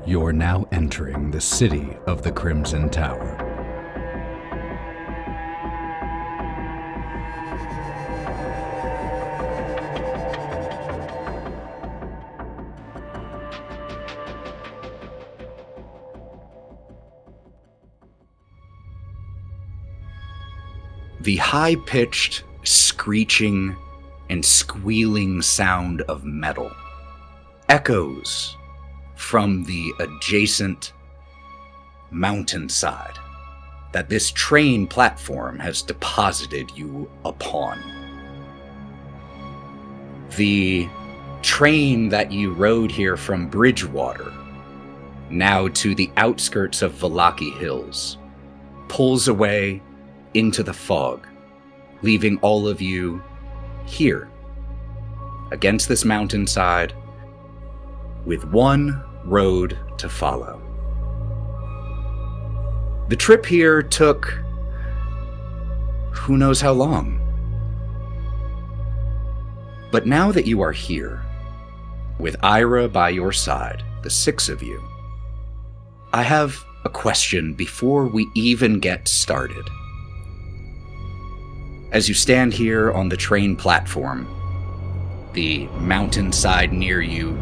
You're now entering the city of the Crimson Tower. The high-pitched, screeching, and squealing sound of metal echoes from the adjacent mountainside that this train platform has deposited you upon. The train that you rode here from Bridgewater, now to the outskirts of Valaki Hills, pulls away into the fog, leaving all of you here, against this mountainside, with one road to follow. The trip here took who knows how long. But now that you are here, with Ira by your side, the six of you, I have a question before we even get started. As you stand here on the train platform, the mountainside near you,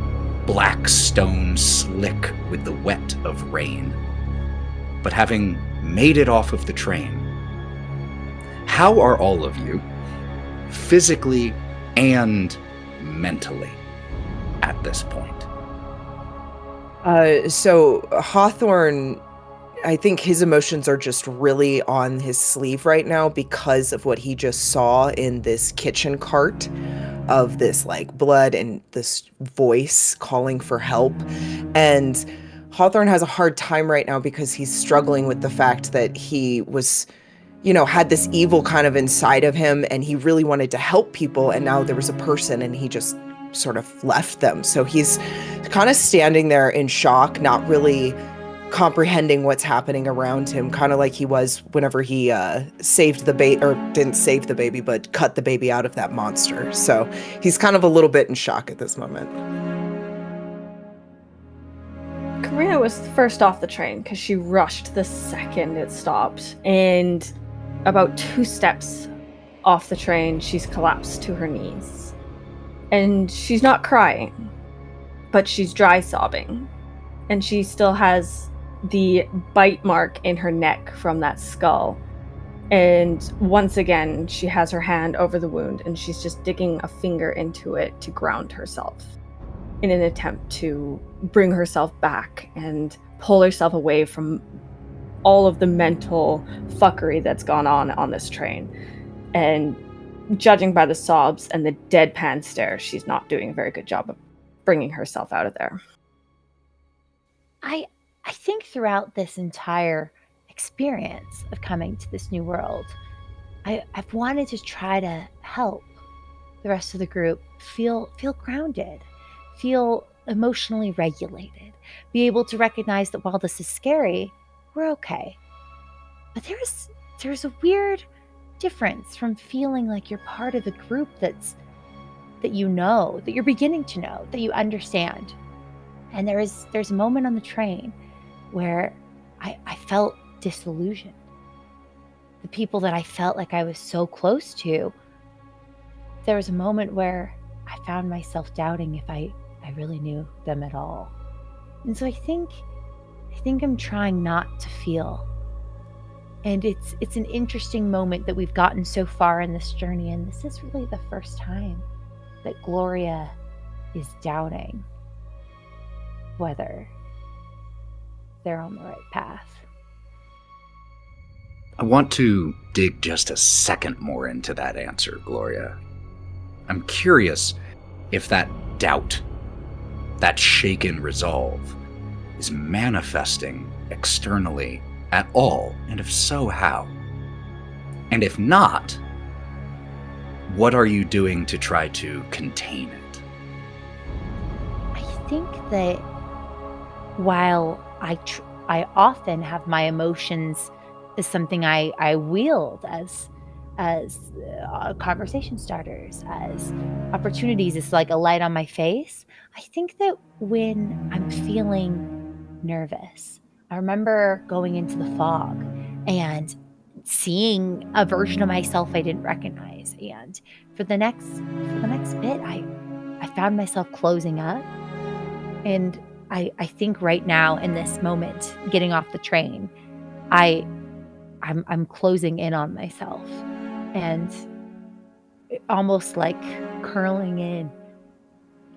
black stone slick with the wet of rain. But having made it off of the train, how are all of you, physically and mentally, at this point? So Hawthorne, I think his emotions are just really on his sleeve right now because of what he just saw in this kitchen cart of this like blood and this voice calling for help. And Hawthorne has a hard time right now because he's struggling with the fact that he was, had this evil kind of inside of him and he really wanted to help people. And now there was a person and he just sort of left them. So he's kind of standing there in shock, not really comprehending what's happening around him, kind of like he was whenever he saved the baby, or didn't save the baby, but cut the baby out of that monster. So he's kind of a little bit in shock at this moment. Karina was first off the train because she rushed the second it stopped, and about 2 steps off the train, she's collapsed to her knees. And she's not crying, but she's dry sobbing. And she still has the bite mark in her neck from that skull. And once again, she has her hand over the wound and she's just digging a finger into it to ground herself in an attempt to bring herself back and pull herself away from all of the mental fuckery that's gone on this train. And judging by the sobs and the deadpan stare, she's not doing a very good job of bringing herself out of there. I think throughout this entire experience of coming to this new world, I've wanted to try to help the rest of the group feel grounded, feel emotionally regulated, be able to recognize that while this is scary, we're okay. But there's a weird difference from feeling like you're part of a group that you're beginning to know, that you understand. And there's a moment on the train where I felt disillusioned. The people that I felt like I was so close to, there was a moment where I found myself doubting if I really knew them at all. And so I think I'm trying not to feel. And it's an interesting moment that we've gotten so far in this journey, and this is really the first time that Gloria is doubting whether they're on the right path. I want to dig just a second more into that answer, Gloria. I'm curious if that doubt, that shaken resolve, is manifesting externally at all, and if so, how? And if not, what are you doing to try to contain it? I think that while I often have my emotions as something I wield as conversation starters, as opportunities, it's like a light on my face. I think that when I'm feeling nervous. I remember going into the fog and seeing a version of myself I didn't recognize. And for the next bit, I found myself closing up. And I think right now in this moment, getting off the train, I'm closing in on myself and almost like curling in.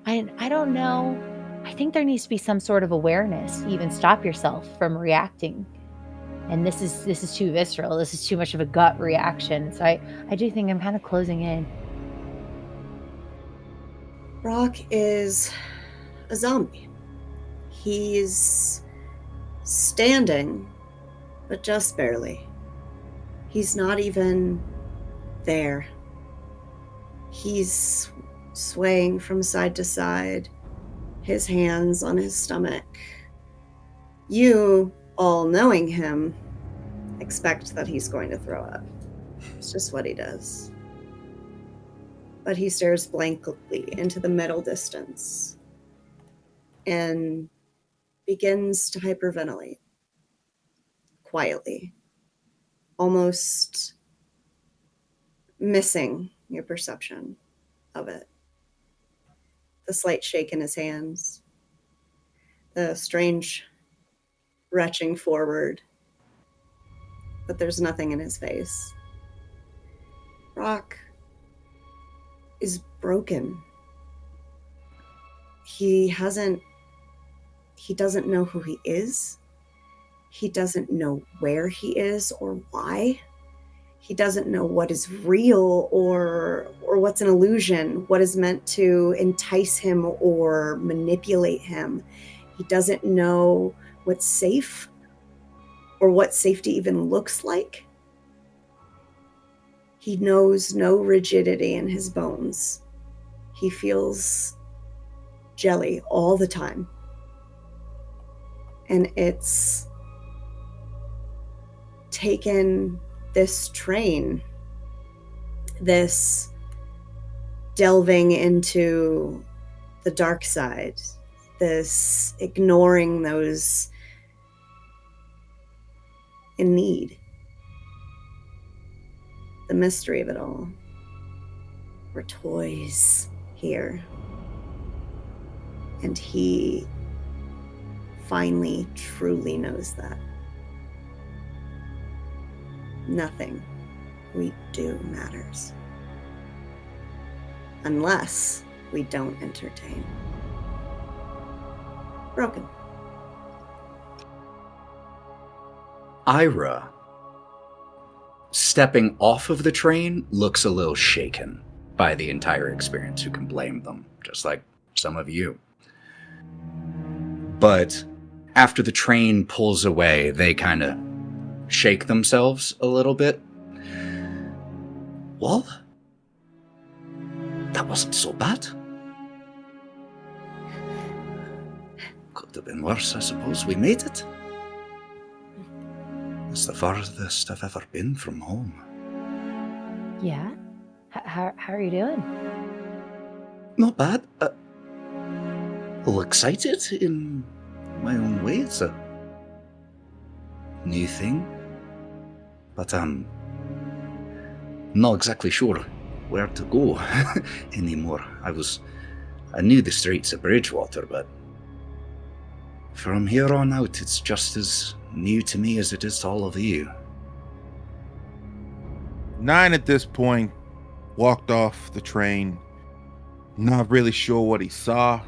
I don't know. I think there needs to be some sort of awareness to even stop yourself from reacting. And this is too visceral. This is too much of a gut reaction. So I do think I'm kind of closing in. Brawk is a zombie. He's standing, but just barely. He's not even there. He's swaying from side to side, his hands on his stomach. You, all knowing him, expect that he's going to throw up. It's just what he does. But he stares blankly into the middle distance and begins to hyperventilate quietly, almost missing your perception of it. The slight shake in his hands, the strange retching forward, but there's nothing in his face. Brawk is broken. He doesn't know who he is. He doesn't know where he is or why. He doesn't know what is real or what's an illusion, what is meant to entice him or manipulate him. He doesn't know what's safe or what safety even looks like. He knows no rigidity in his bones. He feels jelly all the time. And it's taken this train, this delving into the dark side, this ignoring those in need, the mystery of it all. We're toys here. And he finally truly knows that. Nothing we do matters. Unless we don't entertain. Broken. Ira, stepping off of the train, looks a little shaken by the entire experience. Who can blame them? Just like some of you. But after the train pulls away, they kind of shake themselves a little bit. Well, that wasn't so bad. Could have been worse, I suppose. We made it. It's the farthest I've ever been from home. Yeah? How are you doing? Not bad. A little excited in my own way. It's a new thing. But I'm not exactly sure where to go anymore. I knew the streets of Bridgewater, but from here on out, it's just as new to me as it is to all of you. Nyne at this point walked off the train, not really sure what he saw,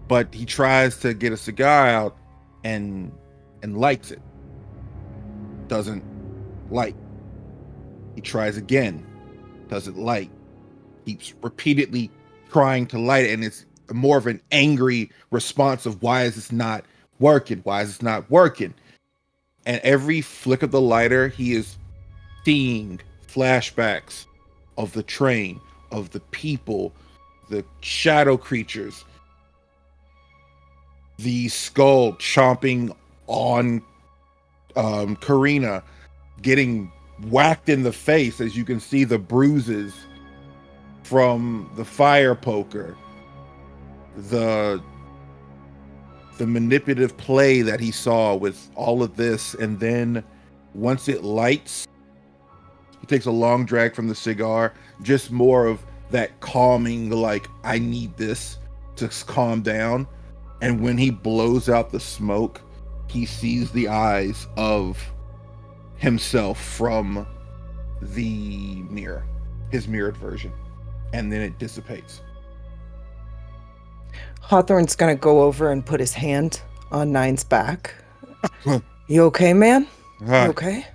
but he tries to get a cigar out and lights it. Doesn't light. He tries again, doesn't light. Keeps repeatedly trying to light it, and it's more of an angry response of why is this not working? Why is this not working? And every flick of the lighter, he is seeing flashbacks of the train, of the people, the shadow creatures, the skull chomping on Karina, getting whacked in the face as you can see the bruises from the fire poker, the the manipulative play that he saw with all of this, and then once it lights, he takes a long drag from the cigar, just more of that calming, like, I need this to calm down. And when he blows out the smoke, he sees the eyes of himself from the mirror, his mirrored version, and then it dissipates. Hawthorne's gonna go over and put his hand on Nyne's back. You okay, man? You okay?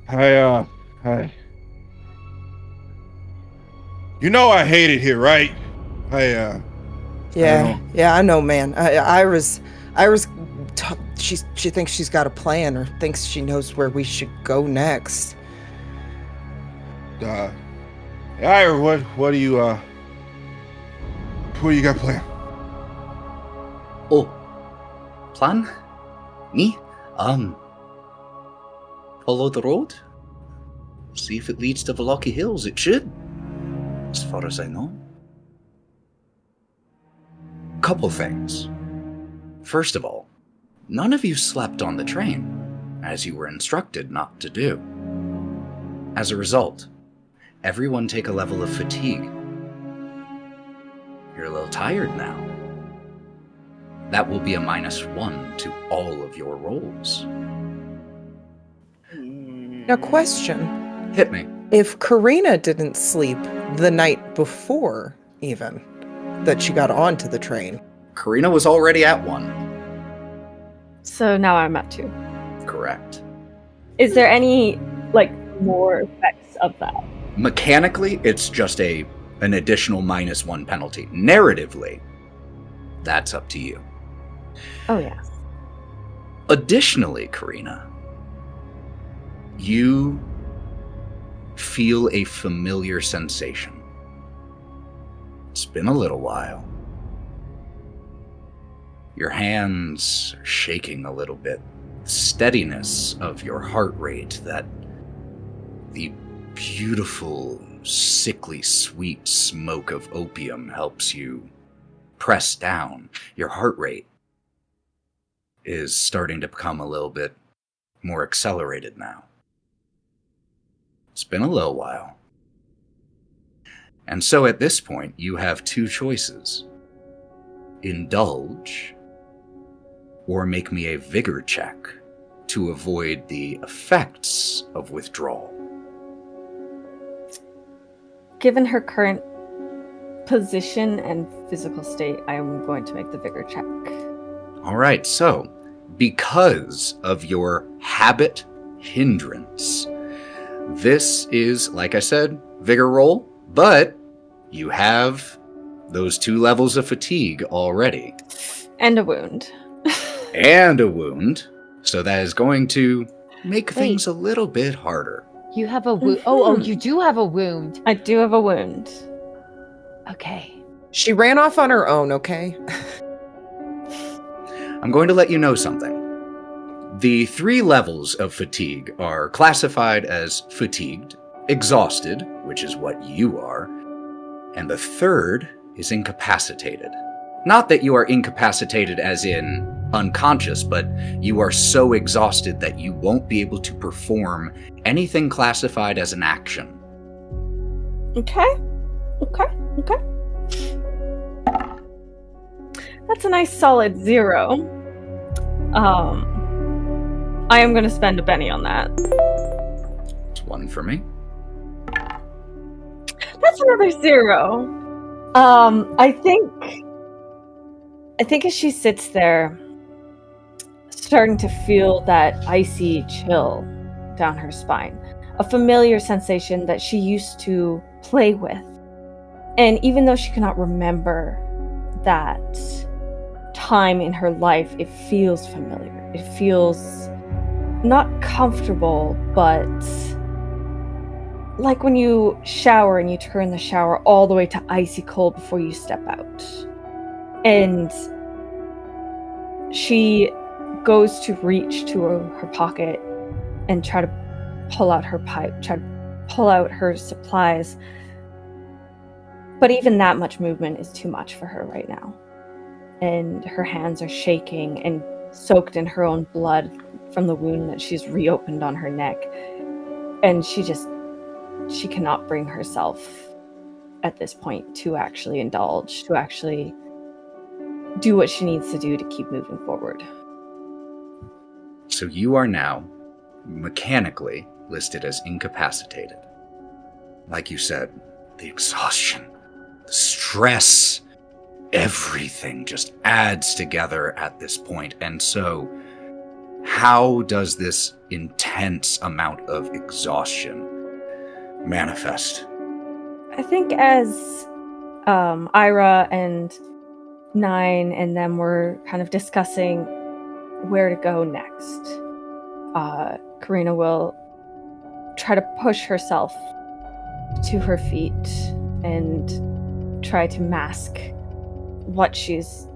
Hi. You know I hate it here, right? Yeah, I know, man. Ira's, she thinks she's got a plan, or thinks she knows where we should go next. Ira, what do you got planned? Oh, plan? Me? Follow the road? See if it leads to Velocki Hills. It should, as far as I know. Couple things. First of all, none of you slept on the train, as you were instructed not to do. As a result, everyone take a level of fatigue. You're a little tired now. That will be a -1 to all of your rolls. Now, question. Hit me. If Karina didn't sleep the night before, even, that she got onto the train. Karina was already at 1. So now I'm at 2. Correct. Is there any, more effects of that? Mechanically, it's just an additional -1 penalty. Narratively, that's up to you. Oh, yes. Additionally, Karina, you feel a familiar sensation. It's been a little while. Your hands are shaking a little bit. The steadiness of your heart rate, the beautiful, sickly sweet smoke of opium helps you press down. Your heart rate is starting to become a little bit more accelerated now. It's been a little while. And so at this point, you have 2 choices. Indulge, or make me a vigor check to avoid the effects of withdrawal. Given her current position and physical state, I am going to make the vigor check. All right, so because of your habit hindrance, this is, like I said, vigor roll, but you have those 2 levels of fatigue already. And a wound. And a wound, so that is going to make things a little bit harder. You have a wound. Oh, you do have a wound. I do have a wound. Okay. She ran off on her own, okay? I'm going to let you know something. The 3 levels of fatigue are classified as fatigued, exhausted, which is what you are, and the 3rd is incapacitated. Not that you are incapacitated as in unconscious, but you are so exhausted that you won't be able to perform anything classified as an action. Okay. That's a nice solid 0. I am going to spend a penny on that. It's 1 for me. That's another 0. I think as she sits there, starting to feel that icy chill down her spine, a familiar sensation that she used to play with. And even though she cannot remember that time in her life, it feels familiar. It feels not comfortable, but like when you shower and you turn the shower all the way to icy cold before you step out. And she goes to reach to her pocket and try to pull out her pipe, try to pull out her supplies. But even that much movement is too much for her right now. and her hands are shaking and soaked in her own blood from the wound that she's reopened on her neck. And she cannot bring herself at this point to actually indulge, to actually do what she needs to do to keep moving forward. So you are now mechanically listed as incapacitated. Like you said, the exhaustion, the stress, everything just adds together at this point. And so, how does this intense amount of exhaustion manifest? I think as Ira and Nyne and them were kind of discussing where to go next, Karina will try to push herself to her feet and try to mask what she's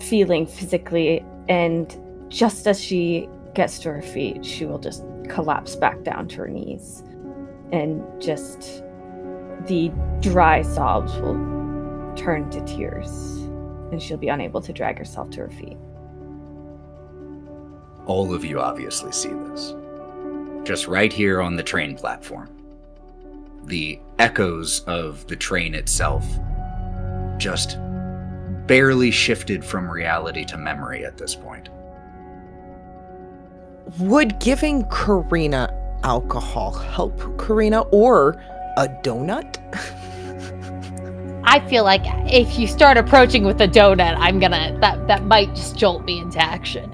feeling physically. And just as she gets to her feet, she will just collapse back down to her knees, and just the dry sobs will turn to tears, and she'll be unable to drag herself to her feet. All of you obviously see this. Just right here on the train platform. The echoes of the train itself just barely shifted from reality to memory at this point. Would giving Karina alcohol help Karina, or a donut? I feel like if you start approaching with a donut, that might just jolt me into action.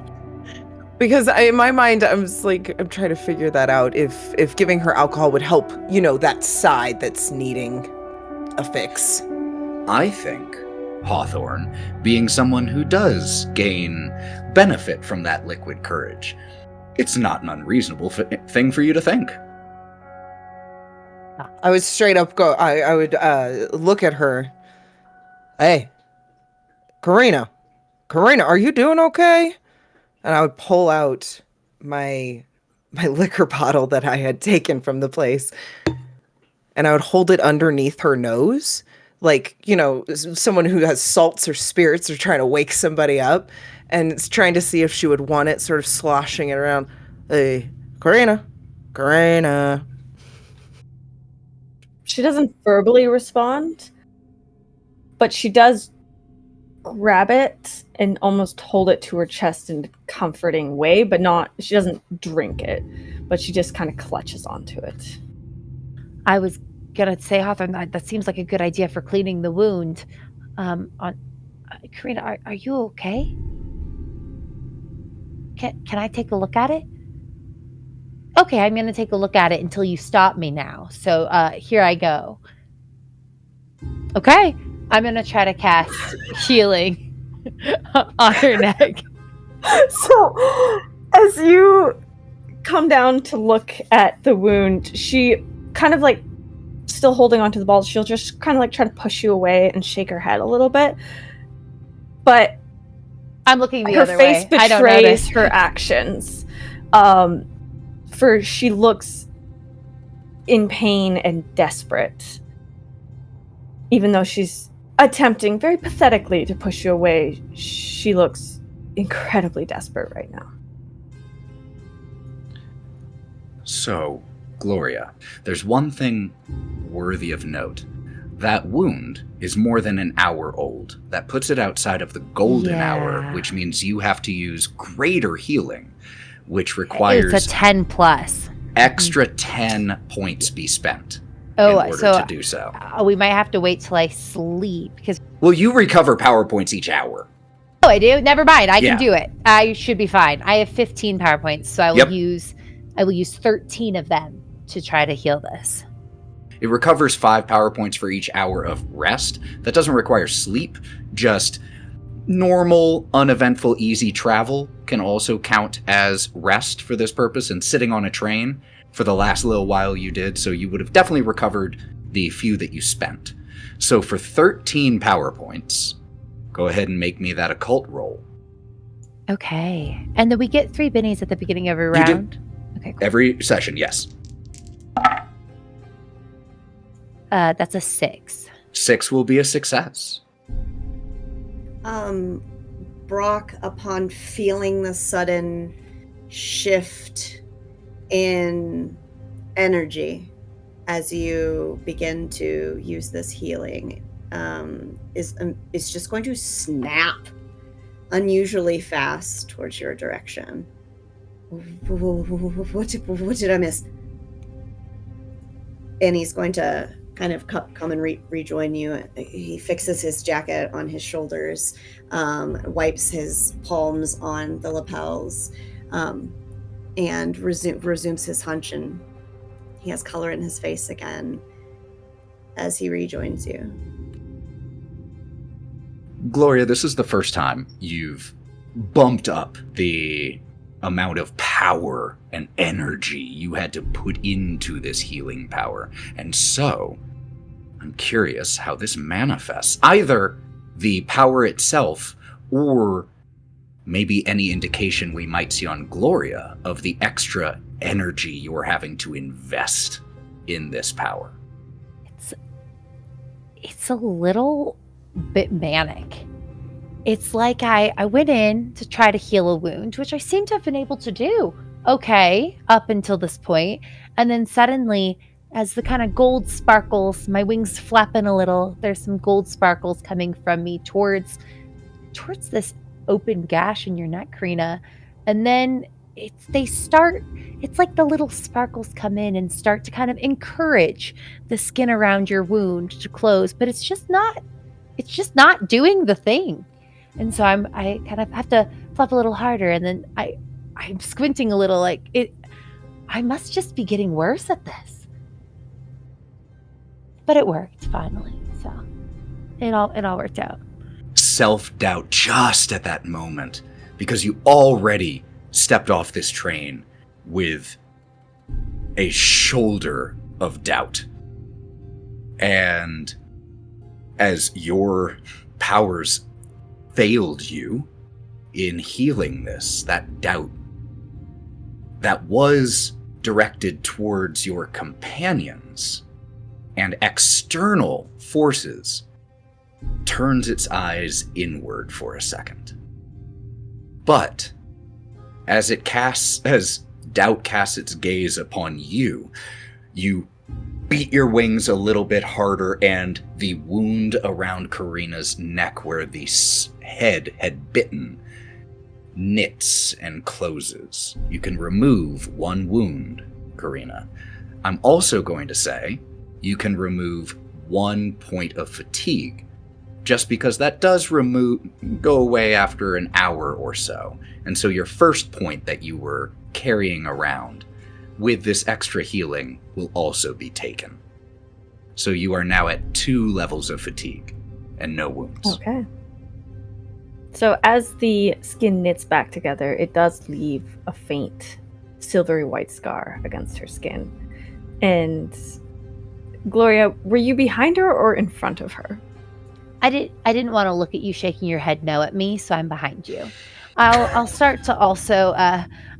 Because in my mind, I'm trying to figure that out. If giving her alcohol would help, that side that's needing a fix. I think Hawthorne, being someone who does gain benefit from that liquid courage, it's not an unreasonable thing for you to think. I would straight up go, I would look at her. Hey, Karina, are you doing okay? And I would pull out my liquor bottle that I had taken from the place, and I would hold it underneath her nose, like, someone who has salts or spirits or trying to wake somebody up, and it's trying to see if she would want it, sort of sloshing it around. Hey, Karina. She doesn't verbally respond, but she does grab it and almost hold it to her chest in a comforting way, but she doesn't drink it, but she just kind of clutches onto it. I was gonna say, Hawthorne, that seems like a good idea for cleaning the wound. Karina, are you okay? Can I take a look at it? Okay, I'm gonna take a look at it until you stop me now. So here I go. Okay, I'm gonna try to cast healing on her neck. So, as you come down to look at the wound, she kind of still holding onto the ball, she'll just kind of try to push you away and shake her head a little bit. But I'm looking the other way. Her face betrays her actions. For she looks in pain and desperate. Even though she's attempting very pathetically to push you away, she looks incredibly desperate right now. So, Gloria, there's one thing worthy of note. That wound is more than an hour old. That puts it outside of the golden hour, which means you have to use greater healing, which requires it's a 10 plus. Extra 10 points be spent in order to do so. We might have to wait till I sleep because. Well, you recover power points each hour. Oh, I do? Never mind. I can do it. I should be fine. I have 15 power points, so I will use 13 of them to try to heal this. It recovers 5 power points for each hour of rest. That doesn't require sleep, just normal, uneventful, easy travel can also count as rest for this purpose, and sitting on a train for the last little while you did, so you would have definitely recovered the few that you spent. So for 13 power points, go ahead and make me that occult roll. Okay. And then we get 3 bennies at the beginning of every round? Okay, cool. Every session, yes. That's a 6. 6 will be a success. Brawk, upon feeling the sudden shift in energy as you begin to use this healing, is just going to snap unusually fast towards your direction. What did I miss? And he's going to kind of come and rejoin you. He fixes his jacket on his shoulders, wipes his palms on the lapels, and resumes his hunch, and he has color in his face again as he rejoins you. Gloria, this is the first time you've bumped up the amount of power and energy you had to put into this healing power. And so, I'm curious how this manifests. Either the power itself, or maybe any indication we might see on Gloria of the extra energy you're having to invest in this power. It's a little bit manic. It's like I went in to try to heal a wound, which I seem to have been able to do okay up until this point. And then suddenly, as the kind of gold sparkles, my wings flapping a little, there's some gold sparkles coming from me towards this open gash in your neck, Karina. And then it's like the little sparkles come in and start to kind of encourage the skin around your wound to close, but it's just not doing the thing. And so I kind of have to flap a little harder, and then I'm squinting a little, like I must just be getting worse at this. But it worked finally, so it all worked out. Self-doubt just at that moment, because you already stepped off this train with a shoulder of doubt. And as your powers failed you in healing this, that doubt that was directed towards your companions and external forces turns its eyes inward for a second. But as doubt casts its gaze upon you, you beat your wings a little bit harder, and the wound around Karina's neck where the head had bitten knits and closes. You can remove one wound, Karina. I'm also going to say you can remove 1 point of fatigue, just because that does go away after an hour or so. And so your first point that you were carrying around with this extra healing will also be taken. So you are now at 2 levels of fatigue and no wounds. Okay. So as the skin knits back together, it does leave a faint silvery white scar against her skin. And Gloria, were you behind her or in front of her? I didn't want to look at you shaking your head no at me, so I'm behind you. I'll start to also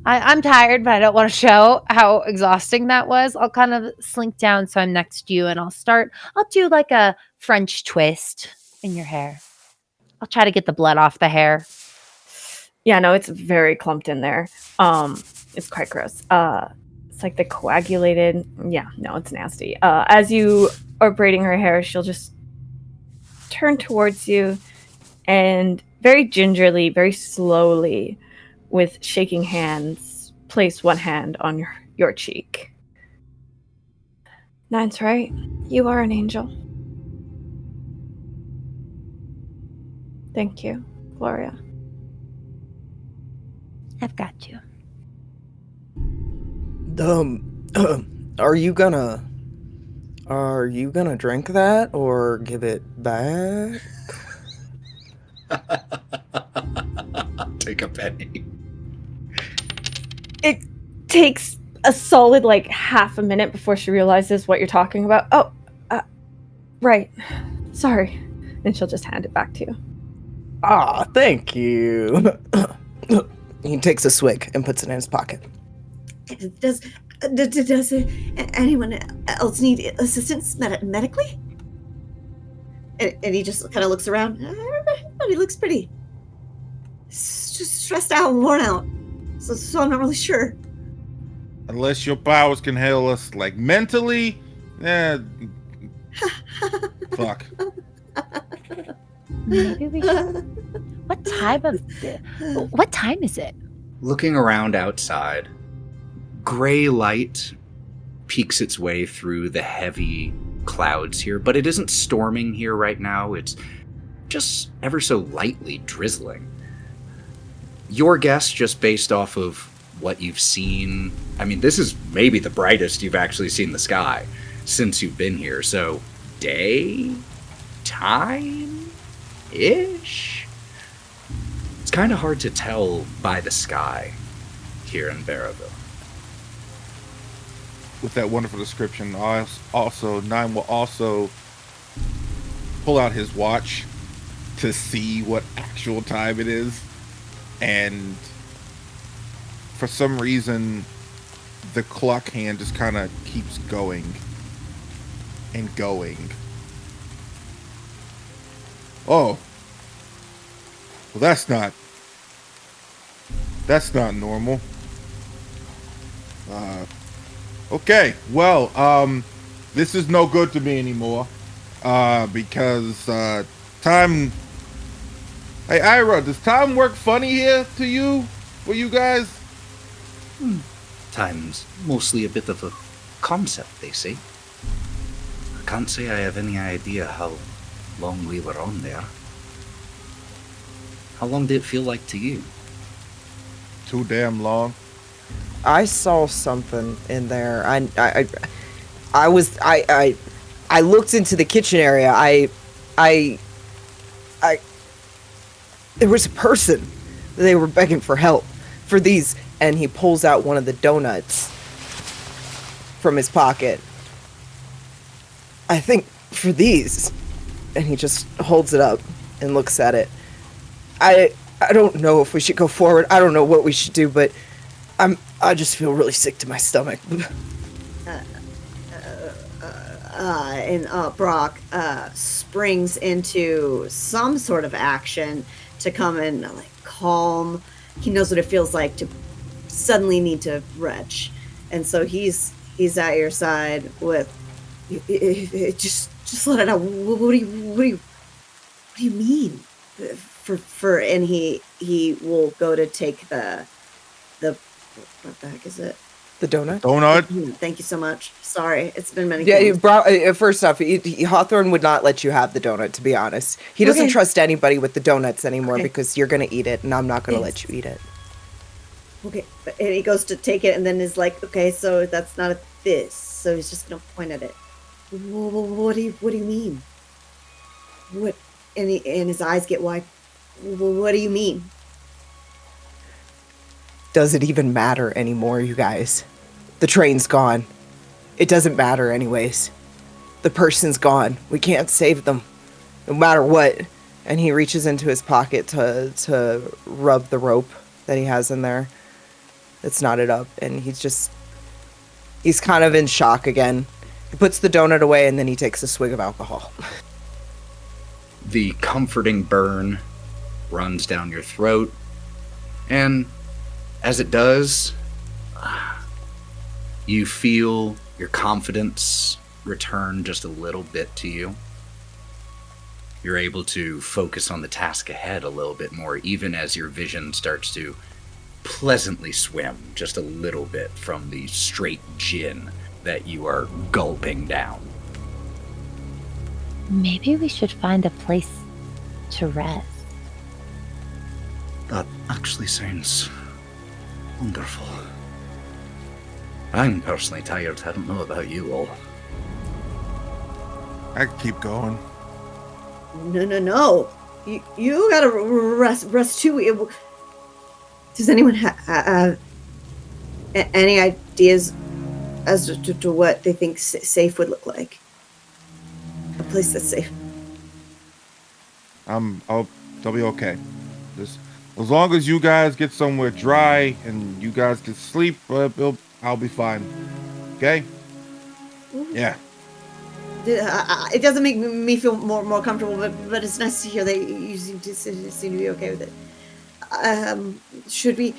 I'm tired, but I don't want to show how exhausting that was. I'll kind of slink down so I'm next to you, and I'll do like a French twist in your hair. I'll try to get the blood off the hair. Yeah, no, it's very clumped in there. It's quite gross. It's like the coagulated. Yeah, no, it's nasty. As you are braiding her hair, she'll just turn towards you and very gingerly, very slowly, with shaking hands, place one hand on your cheek. Nyne's right. You are an angel. Thank you, Gloria. I've got you. Are you gonna drink that or give it back? Take a penny. It takes a solid half a minute before she realizes what you're talking about. Oh, right. Sorry. And she'll just hand it back to you. Ah, thank you. He takes a swig and puts it in his pocket. Does anyone else need assistance medically? And he just kind of looks around. Everybody looks pretty just stressed out and worn out. So I'm not really sure. Unless your powers can heal us, like, mentally, fuck. Maybe we should. What time is it? Looking around outside, gray light peeks its way through the heavy clouds here, but it isn't storming here right now. It's just ever so lightly drizzling. Your guess, just based off of what you've seen, I mean, this is maybe the brightest you've actually seen the sky since you've been here, so day? Time-ish? It's kind of hard to tell by the sky here in Barraville. With that wonderful description, also Nyne will also pull out his watch to see what actual time it is, and for some reason the clock hand just kind of keeps going and going. Oh, well, that's not normal. Okay, well, this is no good to me anymore, because time. Hey, Ira, does time work funny here to you? For you guys? Time's mostly a bit of a concept, they say. I can't say I have any idea how long we were on there. How long did it feel like to you? Too damn long. I saw something in there. I looked into the kitchen area. There was a person. They were begging for help for these, and he pulls out one of the donuts from his pocket. I think for these, and he just holds it up and looks at it. I don't know if we should go forward. I don't know what we should do, but I just feel really sick to my stomach. And Brawk springs into some sort of action to come and like calm. He knows what it feels like to suddenly need to retch, and so he's at your side with just let it out. What do you mean? And he will go to take the what the heck is it? The donut? Donut? Thank you so much. Sorry, it's been many Yeah, things. first off, Hawthorne would not let you have the donut, to be honest. He doesn't trust anybody with the donuts anymore because you're going to eat it, and I'm not going to let you eat it. Okay, and he goes to take it, and then is like, okay, so that's not this. So he's just going to point at it. What do you mean? What? And his eyes get wide. What do you mean? Does it even matter anymore, you guys? The train's gone. It doesn't matter anyways. The person's gone. We can't save them, no matter what. And he reaches into his pocket to rub the rope that he has in there. It's knotted up, and he's kind of in shock again. He puts the donut away, and then he takes a swig of alcohol. The comforting burn runs down your throat, and as it does, you feel your confidence return just a little bit to you. You're able to focus on the task ahead a little bit more, even as your vision starts to pleasantly swim just a little bit from the straight gin that you are gulping down. Maybe we should find a place to rest. That actually sounds wonderful. I'm personally tired. I don't know about you all. I can keep going. No. You gotta rest too. Does anyone have any ideas as to what they think safe would look like? A place that's safe. I'll be okay. Just as long as you guys get somewhere dry and you guys can sleep, I'll be fine. Okay? Yeah. It doesn't make me feel more comfortable, but it's nice to hear that you seem to be okay with it. Should we?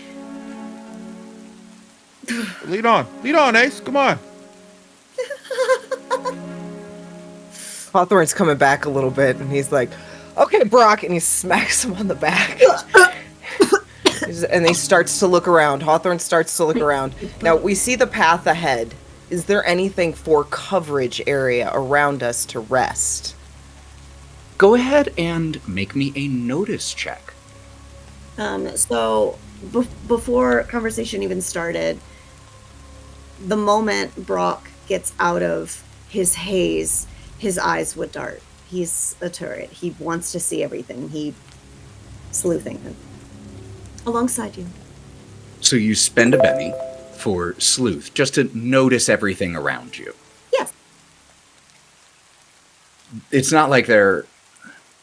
Lead on, Ace. Come on. Hawthorne's coming back a little bit, and he's like, "Okay, Brawk," and he smacks him on the back. And he starts to look around. Hawthorne starts to look around. Now, we see the path ahead. Is there anything for coverage area around us to rest? Go ahead and make me a notice check. So before conversation even started, the moment Brawk gets out of his haze, his eyes would dart. He's a turret. He wants to see everything. He's sleuthing him. Alongside you. So you spend a penny for sleuth, just to notice everything around you. Yes. It's not like there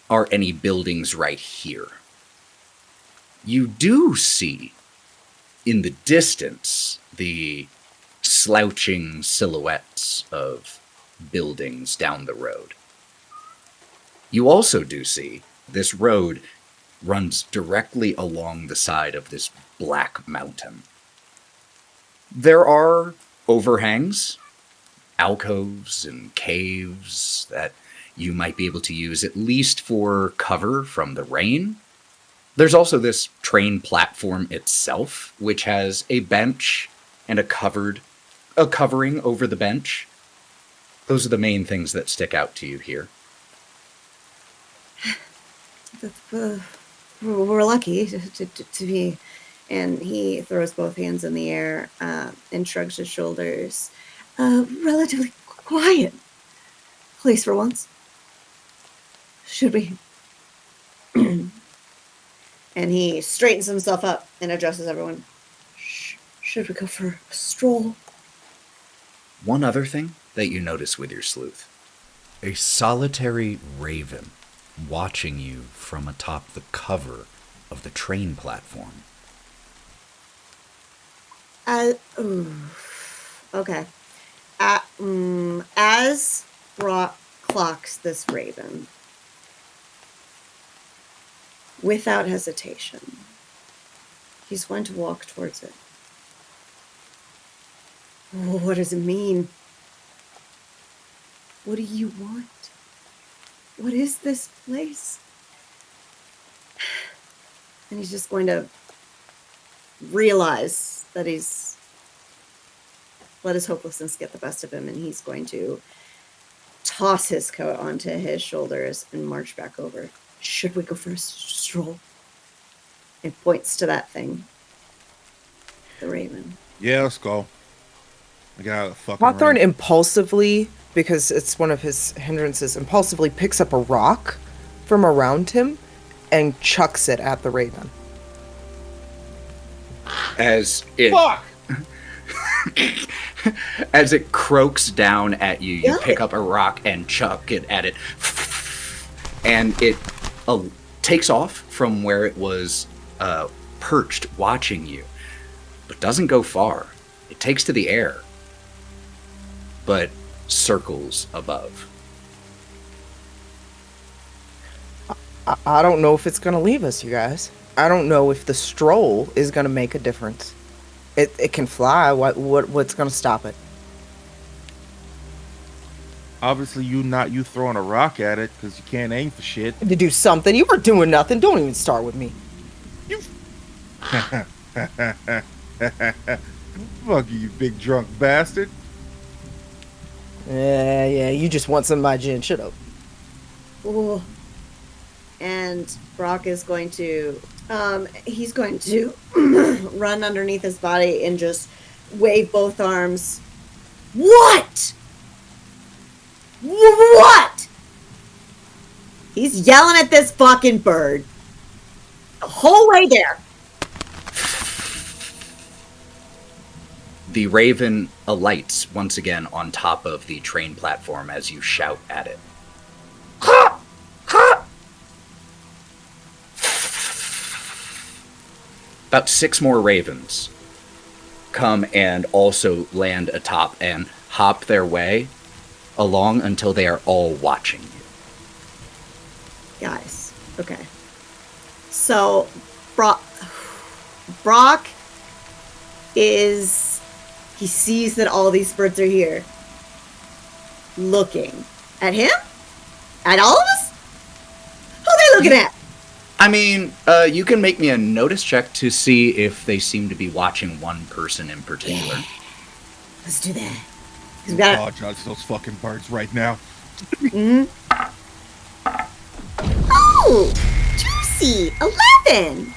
are any buildings right here. You do see, in the distance, the slouching silhouettes of buildings down the road. You also do see this road runs directly along the side of this black mountain. There are overhangs, alcoves, and caves that you might be able to use at least for cover from the rain. There's also this train platform itself, which has a bench and a covering over the bench. Those are the main things that stick out to you here. We're lucky to be, and he throws both hands in the air and shrugs his shoulders. Relatively quiet place for once. Should we? And he straightens himself up and addresses everyone. Should we go for a stroll? One other thing that you notice with your sleuth. A solitary raven watching you from atop the cover of the train platform. Okay. As Brawk clocks this raven, without hesitation, he's going to walk towards it. What does it mean? What do you want? What is this place? And he's just going to realize that he's let his hopelessness get the best of him, and he's going to toss his coat onto his shoulders and march back over. Should we go for a stroll? And points to that thing. The raven. Yeah, let's go. I got out of the fucking Hawthorne rain. impulsively, because it's one of his hindrances, impulsively picks up a rock from around him and chucks it at the raven. As it as it croaks down at you, you pick up a rock and chuck it at it, and it takes off from where it was perched watching you, but doesn't go far. It takes to the air, but circles above. I don't know if it's going to leave us, you guys. I don't know if the stroll is going to make a difference. It can fly. What's going to stop it? Obviously, you throwing a rock at it because you can't aim for shit. To do something. You were doing nothing. Don't even start with me. You. Fuck you, big drunk bastard. Yeah. You just want some of my gin. Shut up. Ooh. And Brawk is going to, he's going to run underneath his body and just wave both arms. What? What? He's yelling at this fucking bird the whole way there. The raven alights once again on top of the train platform as you shout at it. Ha! Ha! About 6 more ravens come and also land atop and hop their way along until they are all watching you. Guys, okay. So, Brawk, Brawk he sees that all these birds are here. Looking at him? At all of us? Who are they looking at? I mean, you can make me a notice check to see if they seem to be watching one person in particular. Yeah. Let's do that. I apologize to those fucking birds right now. Mm-hmm. Oh, juicy. 11.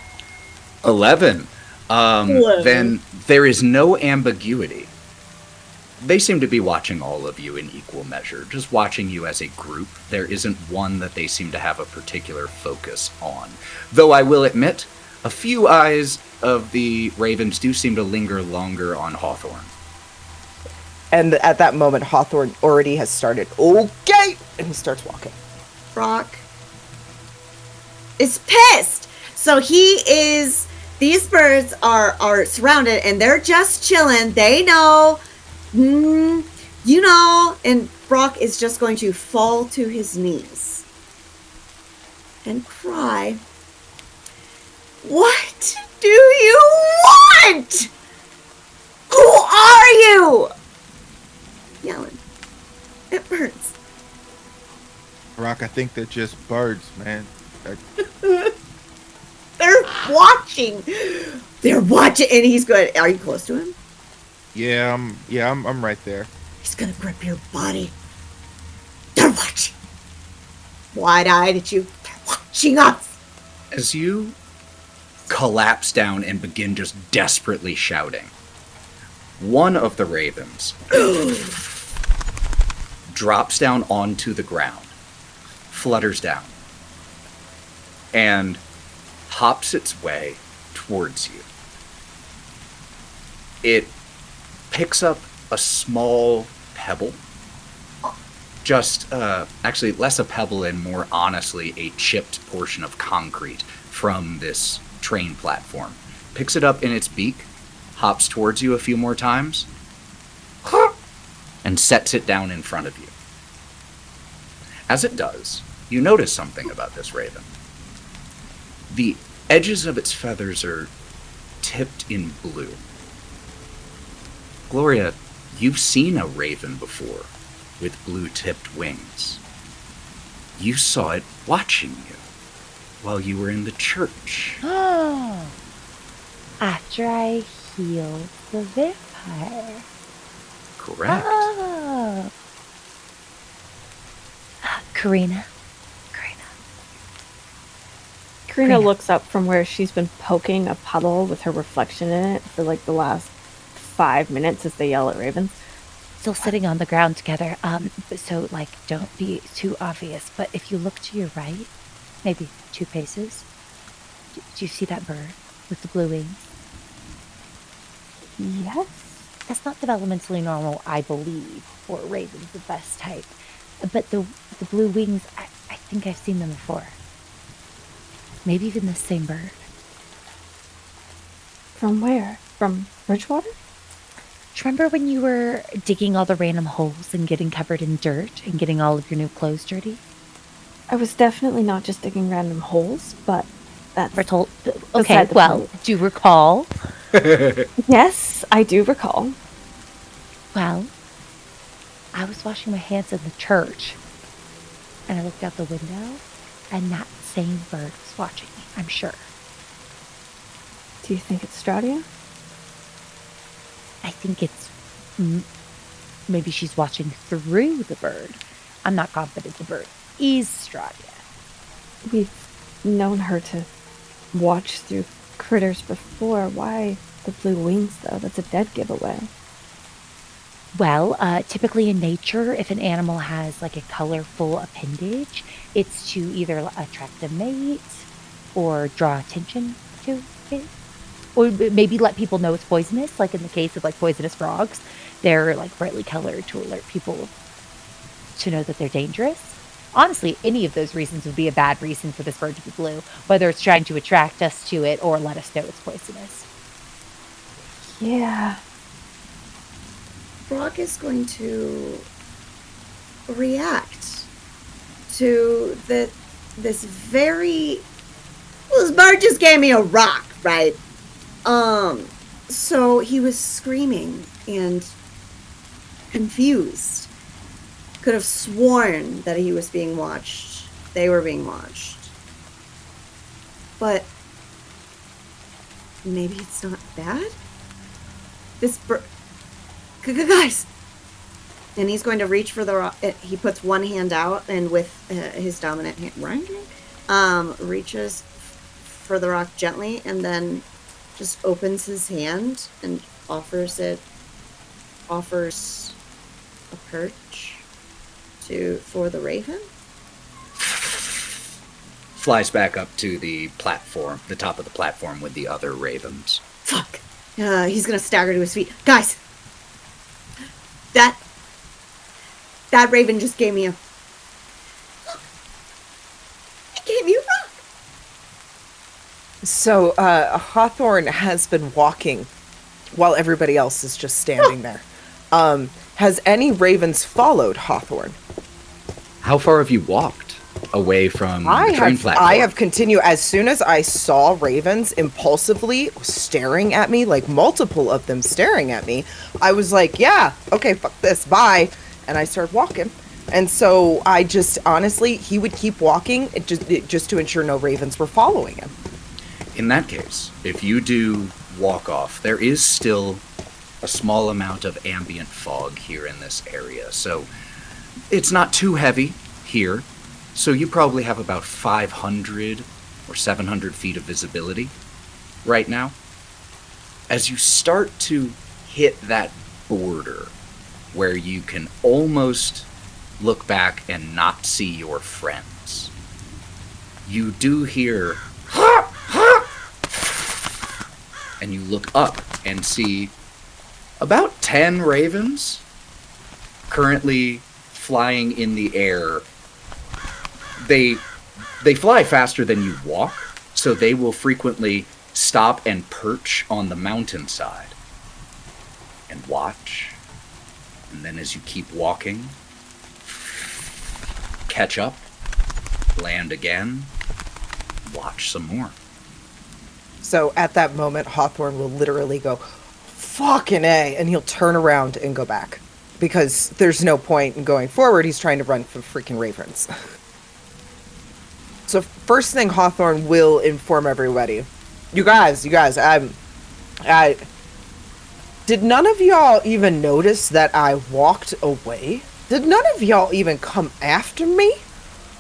11. Then there is no ambiguity. They seem to be watching all of you in equal measure, just watching you as a group. There isn't one that they seem to have a particular focus on. Though I will admit, a few eyes of the ravens do seem to linger longer on Hawthorne. And at that moment, Hawthorne already has started, okay, and he starts walking. Brawk is pissed. So these birds are surrounded and they're just chilling. They know, and Brawk is just going to fall to his knees and cry, "What do you want? Who are you?" Yelling at birds. Brawk, I think they're just birds, man. They're watching. They're watching, and he's going. Are you close to him? Yeah, I'm right there. He's gonna grip your body. They're watching. Wide-eyed at you. They're watching us. As you collapse down and begin just desperately shouting, one of the ravens drops down onto the ground, flutters down, and hops its way towards you. It picks up a small pebble, just actually less a pebble and more honestly a chipped portion of concrete from this train platform, picks it up in its beak, hops towards you a few more times, and sets it down in front of you. As it does, you notice something about this raven. The edges of its feathers are tipped in blue. Gloria, you've seen a raven before with blue-tipped wings. You saw it watching you while you were in the church. Oh, after I healed the vampire. Correct. Oh. Karina. Karina looks up from where she's been poking a puddle with her reflection in it for like the last 5 minutes as they yell at ravens. Still sitting on the ground together. So like, don't be too obvious. But if you look to your right, maybe 2 paces, do you see that bird with the blue wings? Yes. That's not developmentally normal, I believe, for ravens, the best type. But the blue wings, I think I've seen them before. Maybe even the same bird. From where? From Bridgewater? Do you remember when you were digging all the random holes and getting covered in dirt and getting all of your new clothes dirty? I was definitely not just digging random holes, but that's... Okay, well, do you recall? Yes, I do recall. Well, I was washing my hands in the church, and I looked out the window, and that same bird was watching me, I'm sure. Do you think it's Stradia? I think it's... maybe she's watching through the bird. I'm not confident the bird is Stradia. We've known her to watch through critters before. Why the blue wings, though? That's a dead giveaway. Well, typically in nature, if an animal has like a colorful appendage, it's to either attract a mate or draw attention to it. Or maybe let people know it's poisonous, like in the case of like poisonous frogs. They're like brightly colored to alert people to know that they're dangerous. Honestly, any of those reasons would be a bad reason for this bird to be blue, whether it's trying to attract us to it or let us know it's poisonous. Yeah. Brawk is going to react to this very... Well, this bird just gave me a rock, right? So he was screaming and confused. Could have sworn that he was being watched. They were being watched. But maybe it's not bad? This guys! And he's going to reach for the rock. He puts one hand out and with his dominant hand, right? Reaches for the rock gently and then just opens his hand and offers a perch for the raven. Flies back up to the platform, the top of the platform with the other ravens. Fuck. He's gonna stagger to his feet. Guys! That raven just gave me a... It gave me a rock! So, Hawthorne has been walking while everybody else is just standing there. Has any ravens followed Hawthorne? How far have you walked away from the train platform? I have continued. As soon as I saw ravens impulsively staring at me, like multiple of them staring at me, I was like, yeah, okay, fuck this, bye. And I started walking. And so I just, honestly, he would keep walking just to ensure no ravens were following him. In that case, if you do walk off, there is still a small amount of ambient fog here in this area. So it's not too heavy here. So you probably have about 500 or 700 feet of visibility right now. As you start to hit that border where you can almost look back and not see your friends, you do hear and you look up and see about 10 ravens currently flying in the air. They fly faster than you walk, so they will frequently stop and perch on the mountainside and watch. And then as you keep walking, catch up, land again, watch some more. So at that moment, Hawthorne will literally go, fucking A, and he'll turn around and go back. Because there's no point in going forward. He's trying to run from freaking ravens. So first thing Hawthorne will inform everybody. You guys, I did none of y'all even notice that I walked away? Did none of y'all even come after me?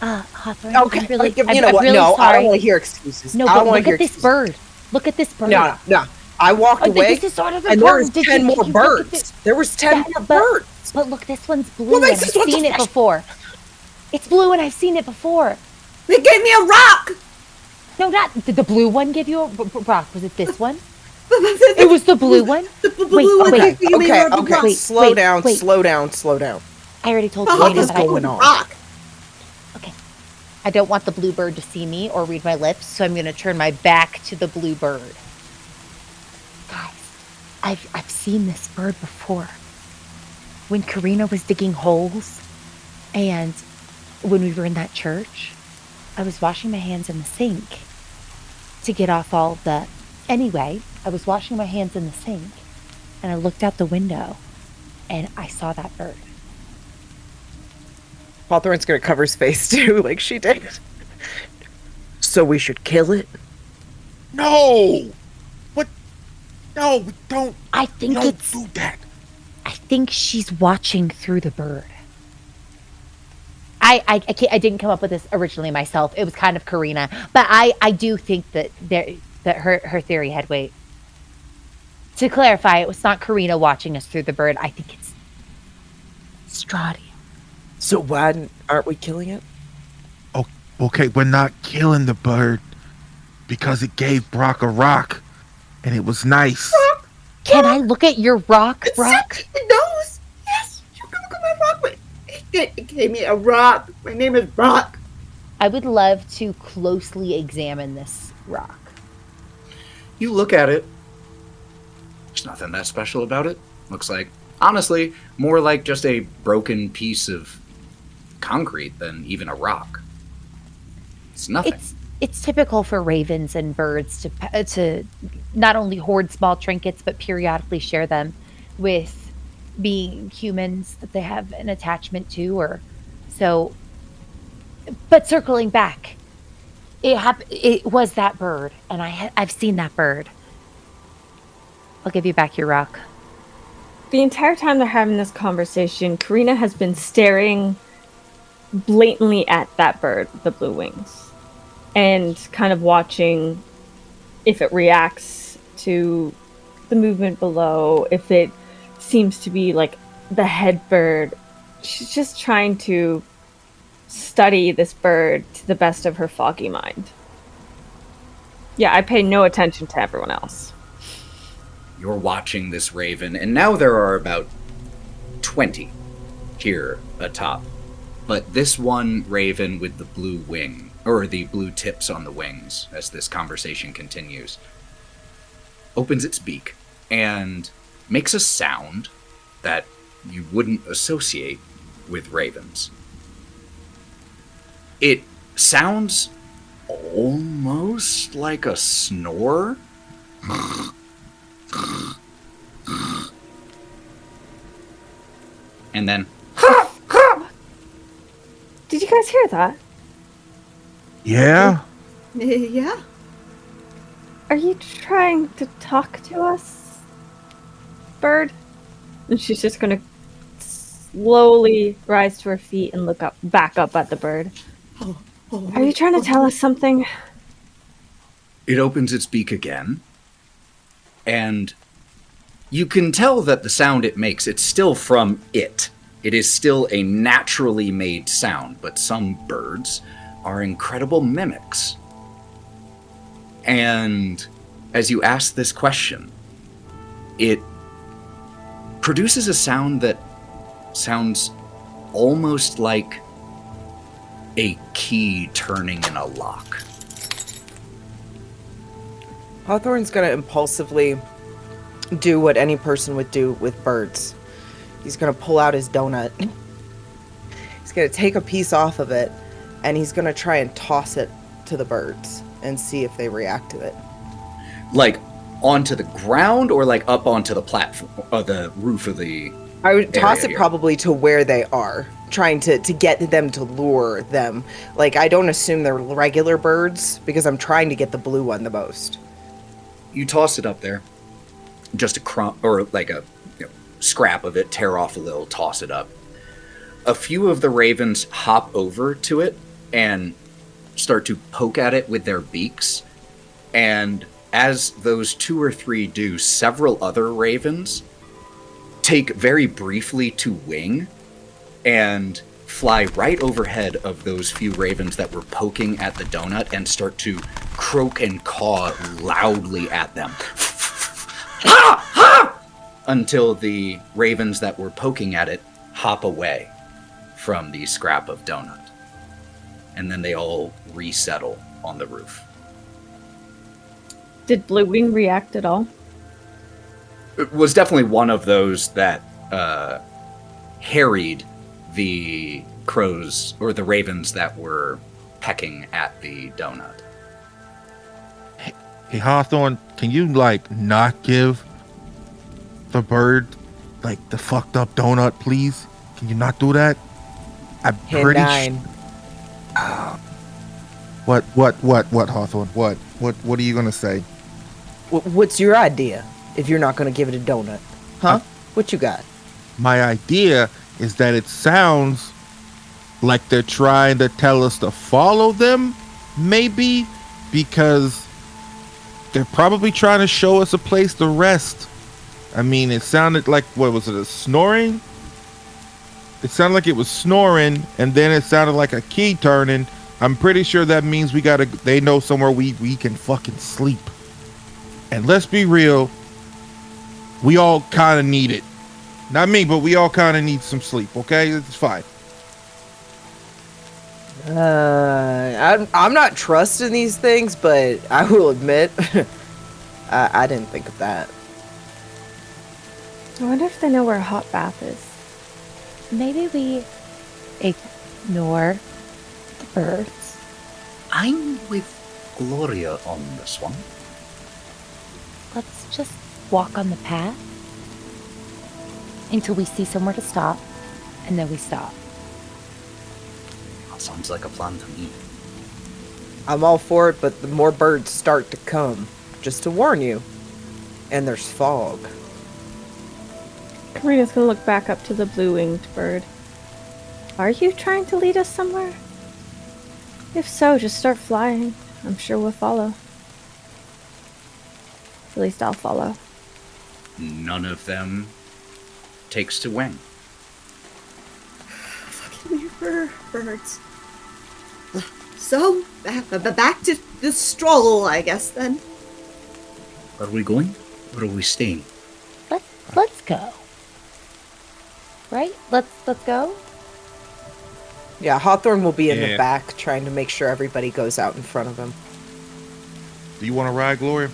Hawthorne, Okay, I'm really, you know I'm what? really No, sorry. I don't want to hear excuses. No, I but don't wanna look hear at this excuses. bird. Look at this bird. No. I walked away, This is sort of and there was important. 10 more birds. There was 10 more birds. But look, this one's blue, Well, and this I've is what seen the it fuck- before. It's blue, and I've seen it before. They gave me a rock! No, did the blue one give you a Brawk? Was it this one? It was the blue one? The blue one wait, gave me a rock. Okay. Wait, Slow down. I already told What Karina is that going on? Okay. I don't want the blue bird to see me or read my lips, so I'm going to turn my back to the blue bird. Guys, I've seen this bird before. When Karina was digging holes, and when we were in that church, I was washing my hands in the sink to get off all the... Anyway, I was washing my hands in the sink, and I looked out the window, and I saw that bird. Hawthorne's gonna cover his face too, like she did. So we should kill it? No! What? No, we don't. I think Don't it's... do that. I think she's watching through the bird. I didn't come up with this originally myself. It was kind of Karina, but I do think that her theory had weight. To clarify, it was not Karina watching us through the bird. I think it's Strati. So why aren't we killing it? Oh, okay, we're not killing the bird because it gave Brawk a rock, and it was nice. Can I look at your rock, Brawk? It knows. Yes, you can look at my rock. But it gave me a rock. My name is Brawk. I would love to closely examine this rock. You look at it. There's nothing that special about it. Looks like, honestly, more like just a broken piece of concrete than even a rock. It's nothing. it's typical for ravens and birds to not only hoard small trinkets, but periodically share them with being humans that they have an attachment to, or so. But circling back, it was that bird, and I've seen that bird. I'll give you back your rock. The entire time they're having this conversation, Karina has been staring blatantly at that bird, the blue wings, and kind of watching if it reacts to the movement below, if it seems to be like the head bird. She's just trying to study this bird to the best of her foggy mind. Yeah, I pay no attention to everyone else. You're watching this raven, and now there are about 20 here atop. But this one raven with the blue wing, or the blue tips on the wings, as this conversation continues, opens its beak and makes a sound that you wouldn't associate with ravens. It sounds almost like a snore. And then... Did you guys hear that? Yeah? Yeah. Are you trying to talk to us, bird? And she's just gonna slowly rise to her feet and look back up at the bird. Are you trying to tell us something? It opens its beak again, and you can tell that the sound it makes, it's still from it. It is still a naturally made sound, but some birds are incredible mimics. And as you ask this question, it produces a sound that sounds almost like a key turning in a lock. Hawthorne's gonna impulsively do what any person would do with birds. He's gonna pull out his donut. He's gonna take a piece off of it, and he's gonna try and toss it to the birds and see if they react to it. Like onto the ground, or like up onto the platform, or the roof of the... I would toss it here. probably to where they are, trying to get them to lure them. Like, I don't assume they're regular birds, because I'm trying to get the blue one the most. You toss it up there, just a crumb, or like a scrap of it, tear off a little, toss it up. A few of the ravens hop over to it and start to poke at it with their beaks, and as those 2 or 3 do, several other ravens take very briefly to wing and fly right overhead of those few ravens that were poking at the donut and start to croak and caw loudly at them. Until the ravens that were poking at it hop away from the scrap of donut. And then they all resettle on the roof. Did Blue Wing react at all? It was definitely one of those that harried the crows, or the ravens that were pecking at the donut. Hey, Hawthorne, can you, not give the bird, the fucked up donut, please? Can you not do that? I'm pretty Nyne. What, Hawthorne? What are you gonna say? What's your idea if you're not going to give it a donut? Huh? What you got? My idea is that it sounds like they're trying to tell us to follow them, maybe, because they're probably trying to show us a place to rest. I mean, it sounded like, what was it, a snoring? It sounded like it was snoring, and then it sounded like a key turning. I'm pretty sure that means they know somewhere we can fucking sleep. And let's be real, we all kind of need it. Not me, but we all kind of need some sleep, okay? It's fine. I'm not trusting these things, but I will admit, I didn't think of that. I wonder if they know where a hot bath is. Maybe we ignore the birds. I'm with Gloria on this one. Let's just walk on the path until we see somewhere to stop, and then we stop. That sounds like a plan to me. I'm all for it, but the more birds start to come, just to warn you. And there's fog. Karina's gonna look back up to the blue-winged bird. Are you trying to lead us somewhere? If so, just start flying. I'm sure we'll follow. At least I'll follow. None of them takes to wing. Fucking weird birds. So, back to the stroll, I guess, then. Are we going, or are we staying? Let's go. Right? Let's go. Yeah, Hawthorne will be in the Yeah. back trying to make sure everybody goes out in front of him. Do you want to ride, Gloria?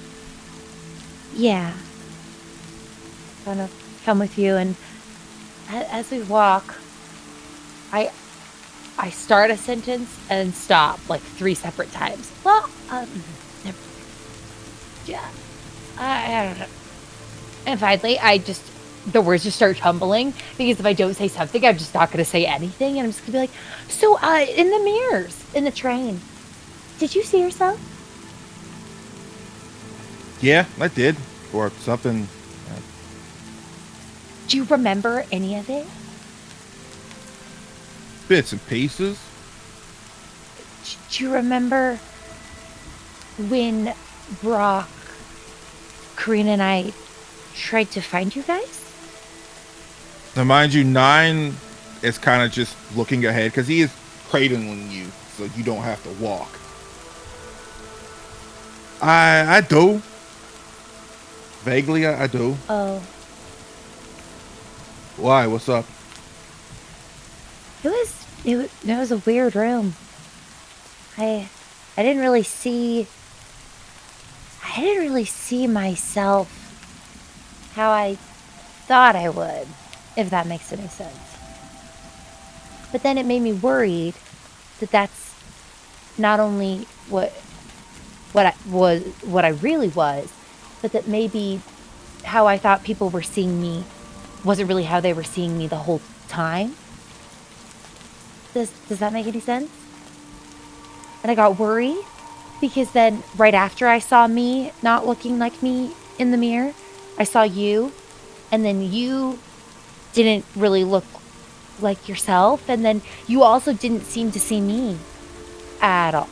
Yeah. Gonna come with you, and as we walk, I start a sentence and stop like 3 separate times. Well, yeah, I don't know. And finally, the words just start tumbling, because if I don't say something, I'm just not going to say anything, and I'm just going to be like, so, in the mirrors, in the train, did you see yourself? Yeah, I did. Or something. Do you remember any of it? Bits and pieces. Do you remember when Brawk, Karina, and I tried to find you guys? Now, mind you, Nyne is kind of just looking ahead because he is cradling you, so you don't have to walk. I do. Vaguely, I do. Oh. Why? What's up? It was a weird room. I didn't really see myself how I thought I would, if that makes any sense. But then it made me worried that that's not only what I really was, but that maybe how I thought people were seeing me wasn't really how they were seeing me the whole time. Does that make any sense? And I got worried because then right after I saw me not looking like me in the mirror, I saw you, and then you didn't really look like yourself, and then you also didn't seem to see me at all.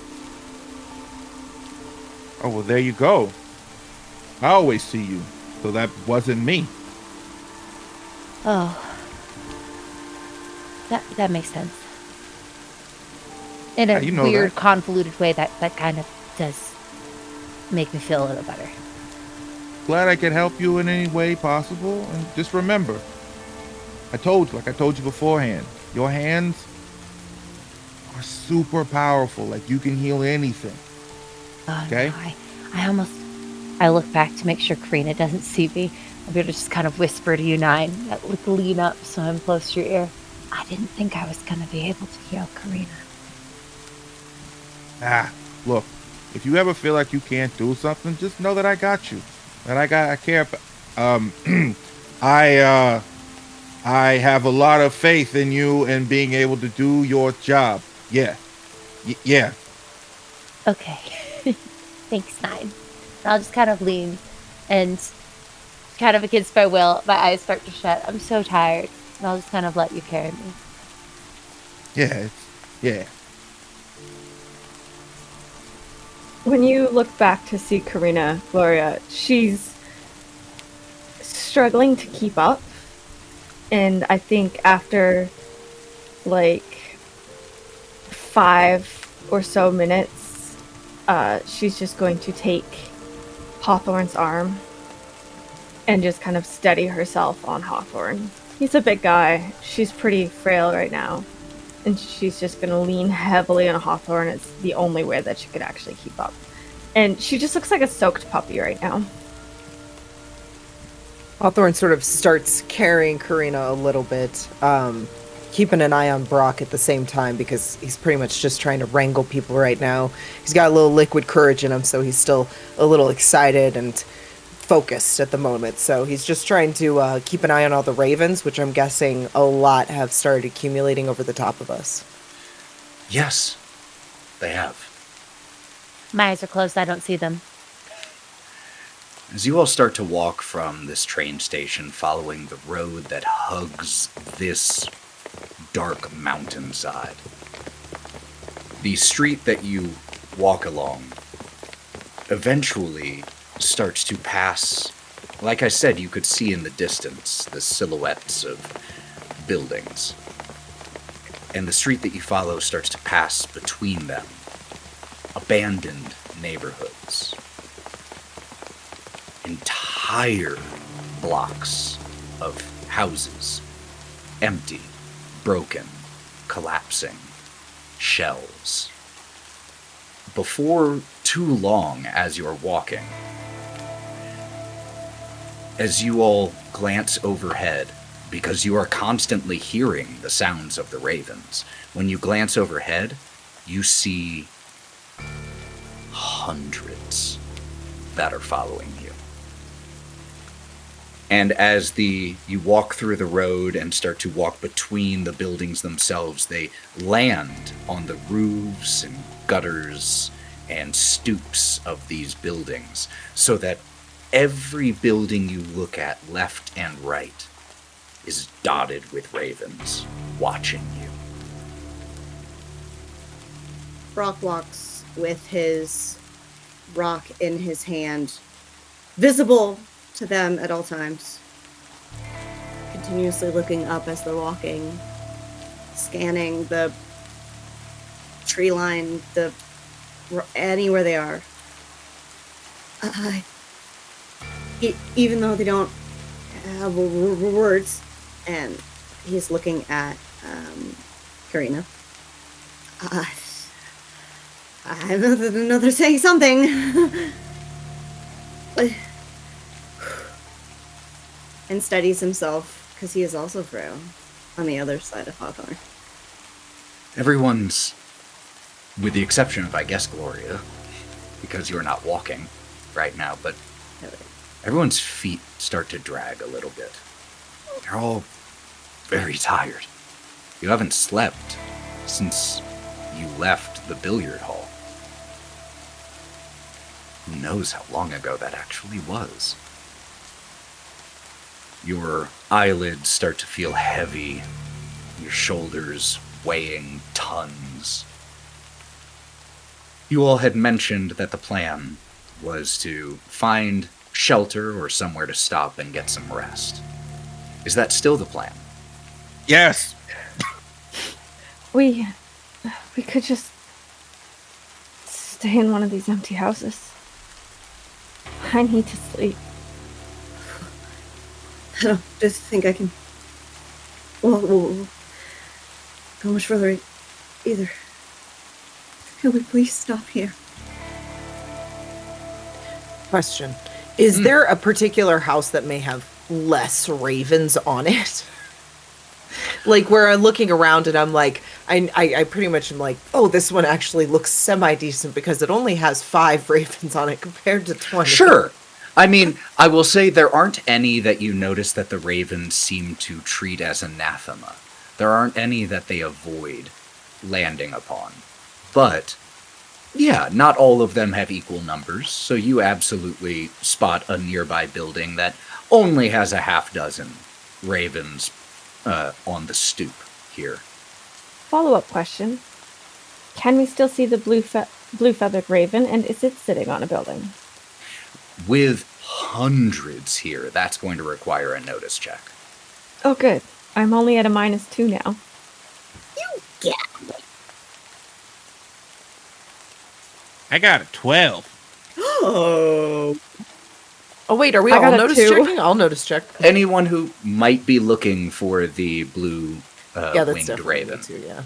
Oh, well, there you go. I always see you, so that wasn't me. Oh. That makes sense. In a weird, convoluted way, that kind of does make me feel a little better. Glad I could help you in any way possible. And just remember, I told you beforehand, your hands are super powerful. Like, you can heal anything. Okay? No, I look back to make sure Karina doesn't see me. I'm going to just kind of whisper to you, Nyne, lean up so I'm close to your ear. I didn't think I was going to be able to heal Karina. Look, if you ever feel like you can't do something, just know that I got you. That I care. I have a lot of faith in you and being able to do your job. Yeah. Yeah. Okay. Thanks, Nyne. I'll just kind of lean and kind of against my will, my eyes start to shut. I'm so tired. And I'll just kind of let you carry me. Yeah. When you look back to see Karina, Gloria, she's struggling to keep up. And I think after like 5 or so minutes, she's just going to take Hawthorne's arm and just kind of steady herself on Hawthorne. He's a big guy. She's pretty frail right now. And she's just going to lean heavily on Hawthorne. It's the only way that she could actually keep up. And she just looks like a soaked puppy right now. Hawthorne sort of starts carrying Karina a little bit. keeping an eye on Brawk at the same time because he's pretty much just trying to wrangle people right now. He's got a little liquid courage in him, so he's still a little excited and focused at the moment. So he's just trying to keep an eye on all the ravens, which I'm guessing a lot have started accumulating over the top of us. Yes, they have. My eyes are closed. I don't see them. As you all start to walk from this train station following the road that hugs this dark mountainside, the street that you walk along eventually starts to pass. Like I said, you could see in the distance the silhouettes of buildings. And the street that you follow starts to pass between them. Abandoned neighborhoods. Entire blocks of houses. Empty, broken, collapsing, shells. Before too long, as you're walking, as you all glance overhead, because you are constantly hearing the sounds of the ravens, when you glance overhead, you see hundreds that are following you. And as you walk through the road and start to walk between the buildings themselves, they land on the roofs and gutters and stoops of these buildings, so that every building you look at, left and right, is dotted with ravens watching you. Brawk walks with his rock in his hand, visible to them at all times, continuously looking up as they're walking, scanning the tree line, anywhere they are. Even though they don't have words, and he's looking at Karina. I know they're saying something. And steadies himself, because he is also frail, on the other side of Hawthorne. Everyone's, with the exception of, I guess, Gloria, because you're not walking right now, but everyone's feet start to drag a little bit. They're all very tired. You haven't slept since you left the billiard hall. Who knows how long ago that actually was? Your eyelids start to feel heavy, your shoulders weighing tons. You all had mentioned that the plan was to find shelter or somewhere to stop and get some rest. Is that still the plan? Yes. We could just stay in one of these empty houses. I need to sleep. I don't just think I can go much further either. Can we please stop here? Question. Is there a particular house that may have less ravens on it? Like, where I'm looking around and I'm like, I pretty much am like, oh, this one actually looks semi-decent because it only has 5 ravens on it compared to 20. Sure. I mean, I will say there aren't any that you notice that the ravens seem to treat as anathema. There aren't any that they avoid landing upon. But, yeah, not all of them have equal numbers, so you absolutely spot a nearby building that only has a half dozen ravens on the stoop here. Follow-up question. Can we still see the blue-feathered raven, and is it sitting on a building? With hundreds here, that's going to require a notice check. Oh, good. I'm only at a -2 now. You get. I got a 12. Oh. Oh, wait, are we I all got a notice 2. checking? I'll notice check. Anyone who might be looking for the blue Yeah, that's winged definitely raven. too, yeah.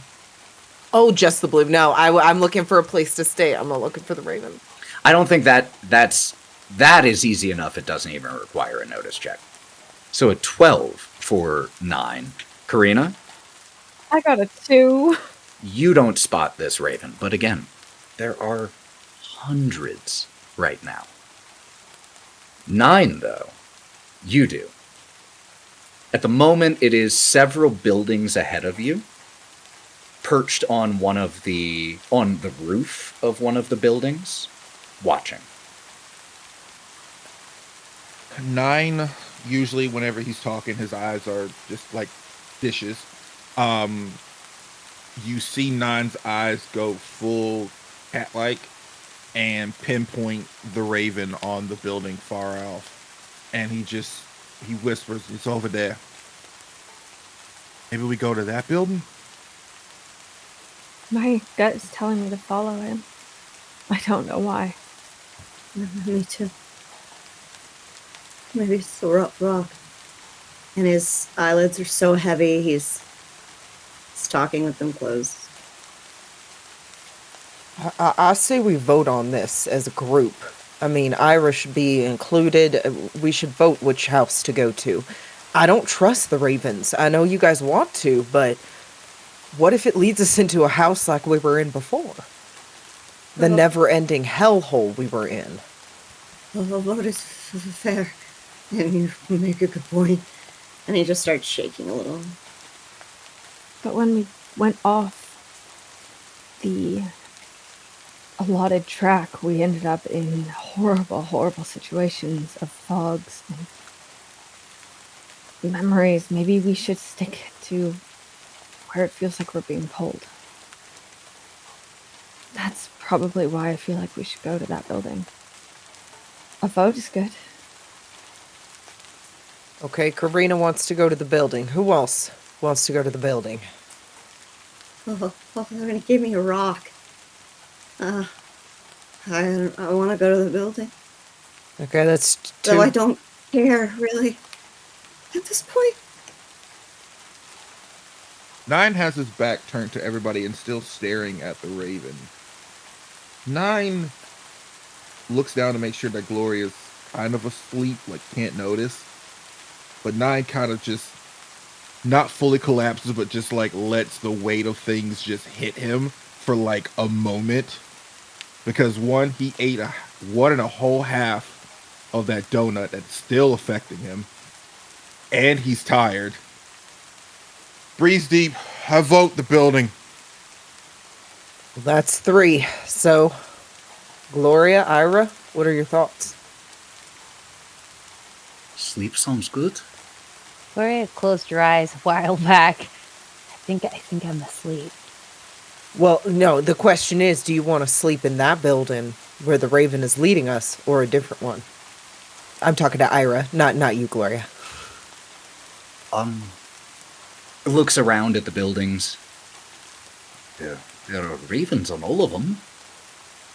Oh, just the blue. No, I'm looking for a place to stay. I'm not looking for the raven. I don't think that is easy enough. It doesn't even require a notice check. So a 12 for Nyne. Karina? I got a 2. You don't spot this raven, but again, there are hundreds right now. Nyne, though, you do. At the moment, it is several buildings ahead of you, perched on the roof of one of the buildings, watching. Nyne, usually whenever he's talking, his eyes are just like dishes. You see Nyne's eyes go full cat-like and pinpoint the raven on the building far off. And he whispers, "It's over there. Maybe we go to that building?" My gut is telling me to follow him. I don't know why. Me too. Maybe it's the Brawk. And his eyelids are so heavy, he's talking with them closed. I say we vote on this as a group. I mean, Ira should be included. We should vote which house to go to. I don't trust the ravens. I know you guys want to, but what if it leads us into a house like we were in before? The never-ending hellhole we were in. The vote is fair, and you make a good point. And he just starts shaking a little. But when we went off the allotted track, we ended up in horrible, horrible situations of fogs and memories. Maybe we should stick to where it feels like we're being pulled. That's probably why I feel like we should go to that building. A vote is good. Okay, Karina wants to go to the building. Who else wants to go to the building? Oh, they're gonna give me a rock. I want to go to the building. Okay, that's 2. So I don't care, really, at this point. Nyne has his back turned to everybody and still staring at the raven. Nyne looks down to make sure that Gloria's kind of asleep, like can't notice. But Nyne kind of just not fully collapses, but just like lets the weight of things just hit him for like a moment. Because one, he ate one and a whole half of that donut that's still affecting him. And he's tired. Breathe deep. I vote the building. That's 3. So, Gloria, Ira, what are your thoughts? Sleep sounds good. Gloria closed her eyes a while back. I think I'm asleep. Well, no, the question is, do you want to sleep in that building where the raven is leading us, or a different one? I'm talking to Ira, not you, Gloria. Looks around at the buildings. There are ravens on all of them.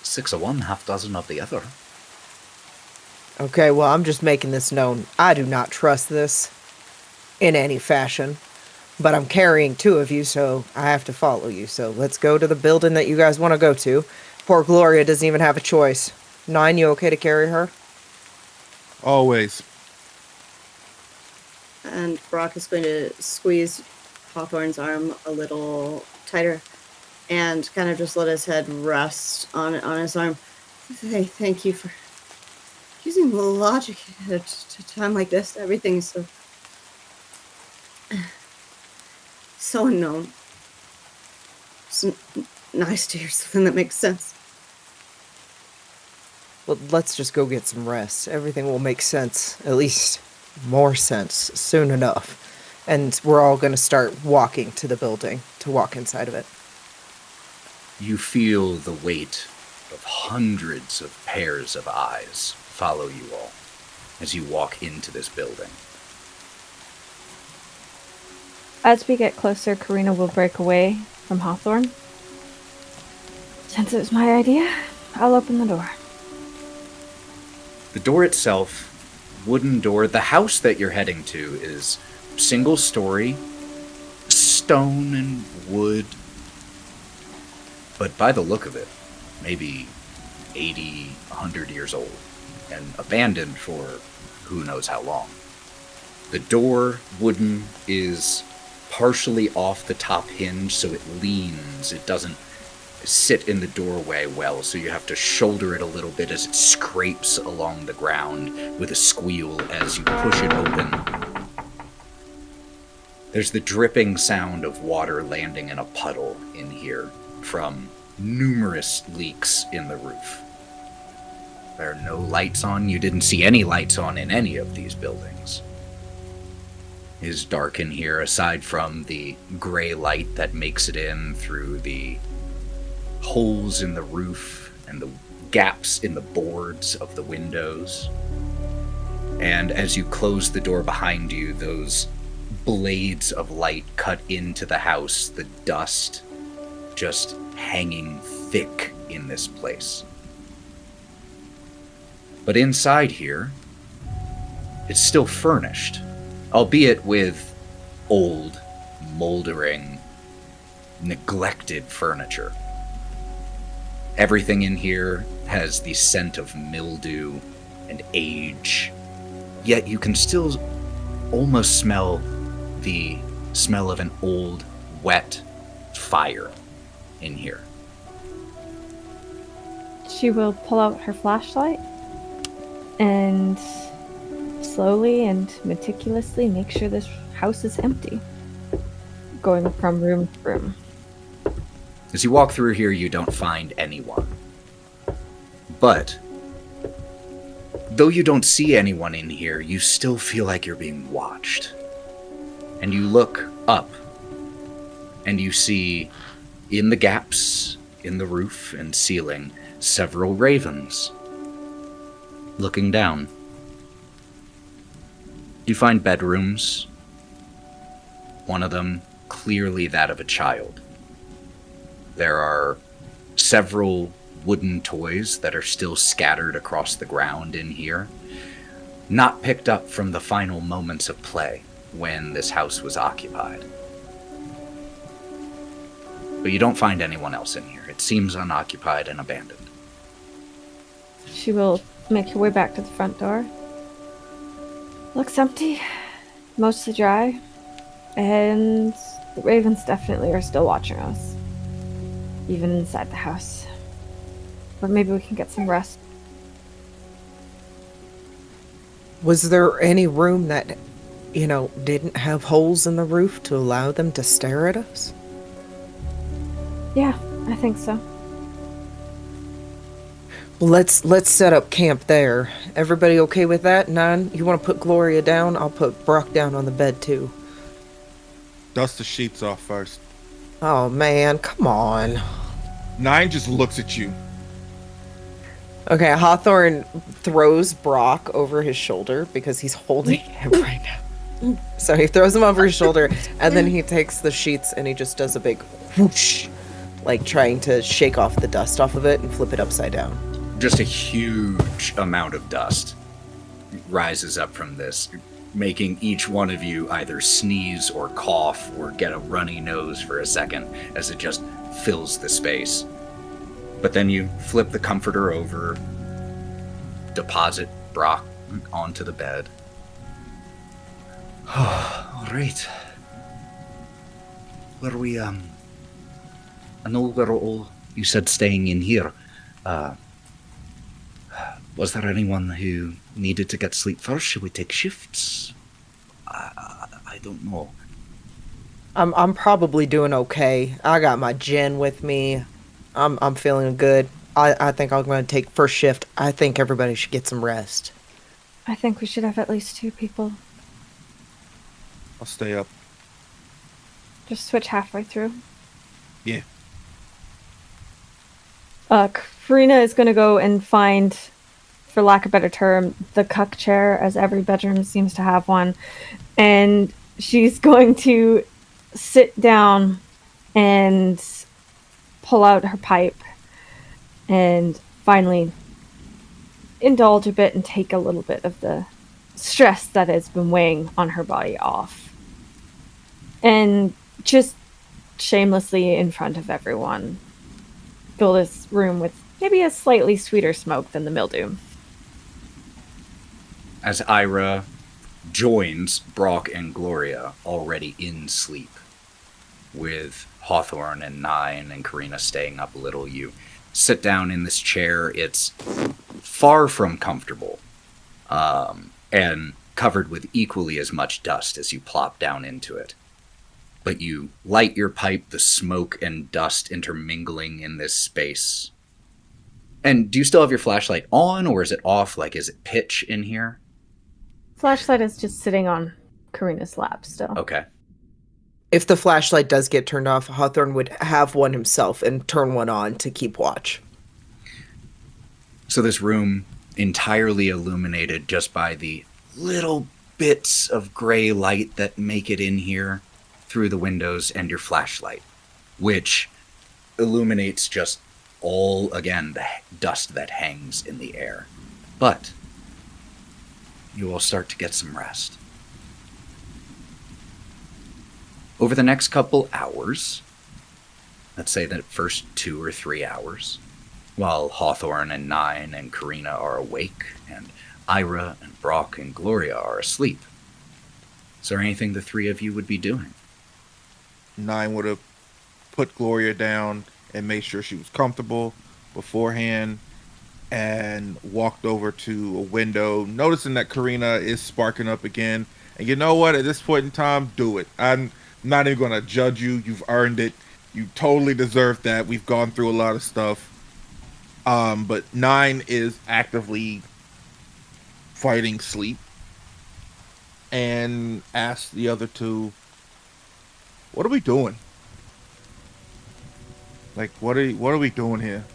6 of one, half dozen of the other. Okay, well, I'm just making this known. I do not trust this in any fashion, but I'm carrying 2 of you, so I have to follow you. So let's go to the building that you guys want to go to. Poor Gloria doesn't even have a choice. Nyne, you okay to carry her? Always. And Brawk is going to squeeze Hawthorne's arm a little tighter and kind of just let his head rest on his arm. Thank you for using logic at a time like this. Everything's so unknown. It's nice to hear something that makes sense. Well, let's just go get some rest. Everything will make sense, at least more sense, soon enough. And we're all going to start walking to the building to walk inside of it. You feel the weight of hundreds of pairs of eyes follow you all as you walk into this building. As we get closer, Karina will break away from Hawthorne. Since it was my idea, I'll open the door. The door itself, wooden door. The house that you're heading to is single story, stone and wood. But by the look of it, maybe 80, 100 years old and abandoned for who knows how long. The door, wooden, is partially off the top hinge, so it leans. It doesn't sit in the doorway well, so you have to shoulder it a little bit as it scrapes along the ground with a squeal as you push it open. There's the dripping sound of water landing in a puddle in here from numerous leaks in the roof. There are no lights on. You didn't see any lights on in any of these buildings. It is dark in here, aside from the gray light that makes it in through the holes in the roof and the gaps in the boards of the windows. And as you close the door behind you, those blades of light cut into the house, the dust just hanging thick in this place. But inside here, it's still furnished, albeit with old, moldering, neglected furniture. Everything in here has the scent of mildew and age, yet you can still almost smell the smell of an old, wet fire in here. She will pull out her flashlight and slowly and meticulously make sure this house is empty, going from room to room. As you walk through here, you don't find anyone. But though you don't see anyone in here, you still feel like you're being watched. And you look up, and you see, in the gaps in the roof and ceiling, several ravens looking down. You find bedrooms, one of them clearly that of a child. There are several wooden toys that are still scattered across the ground in here, not picked up from the final moments of play when this house was occupied. But you don't find anyone else in here. It seems unoccupied and abandoned. She will make her way back to the front door. Looks empty, mostly dry, and the ravens definitely are still watching us, even inside the house. But maybe we can get some rest. Was there any room that, didn't have holes in the roof to allow them to stare at us? Yeah, I think so. Well, let's set up camp there. Everybody okay with that? Nyne, you want to put Gloria down? I'll put Brawk down on the bed too. Dust the sheets off first. Oh man, come on. Nyne just looks at you. Okay, Hawthorne throws Brawk over his shoulder because he's holding him right now. So he throws him over his shoulder, and then he takes the sheets and he just does a big whoosh, like trying to shake off the dust off of it and flip it upside down. Just a huge amount of dust rises up from this, making each one of you either sneeze or cough or get a runny nose for a second as it just fills the space. But then you flip the comforter over, deposit Brawk onto the bed. All right. Were we, I know we're all, you said staying in here. Was there anyone who needed to get sleep first? Should we take shifts? I don't know. I'm probably doing okay. I got my gin with me. I'm feeling good. I think I'm going to take first shift. I think everybody should get some rest. I think we should have at least 2 people. I'll stay up. Just switch halfway through. Yeah. Karina is going to go and find, for lack of a better term, the cuck chair, as every bedroom seems to have one. And she's going to sit down and pull out her pipe and finally indulge a bit and take a little bit of the stress that has been weighing on her body off. And just shamelessly in front of everyone, fill this room with maybe a slightly sweeter smoke than the mildew. As Ira joins Brawk and Gloria, already in sleep with Hawthorne and Nyne and Karina staying up a little. You sit down in this chair. It's far from comfortable, and covered with equally as much dust as you plop down into it. But you light your pipe, the smoke and dust intermingling in this space. And do you still have your flashlight on, or is it off? Like, is it pitch in here? Flashlight is just sitting on Karina's lap still. Okay. If the flashlight does get turned off, Hawthorne would have one himself and turn one on to keep watch. So this room entirely illuminated just by the little bits of gray light that make it in here through the windows and your flashlight, which illuminates just all, again, the dust that hangs in the air. But you will start to get some rest. Over the next couple hours, let's say the first 2 or 3 hours, while Hawthorne and Nyne and Karina are awake, and Ira and Brawk and Gloria are asleep, is there anything the three of you would be doing? Nyne would have put Gloria down and made sure she was comfortable beforehand, and walked over to a window, noticing that Karina is sparking up again. And you know what? At this point in time, do it. I'm not even going to judge you. You've earned it. You totally deserve that. We've gone through a lot of stuff. But Nyne is actively fighting sleep, and asks the other two, what are we doing? Like, what are we doing here?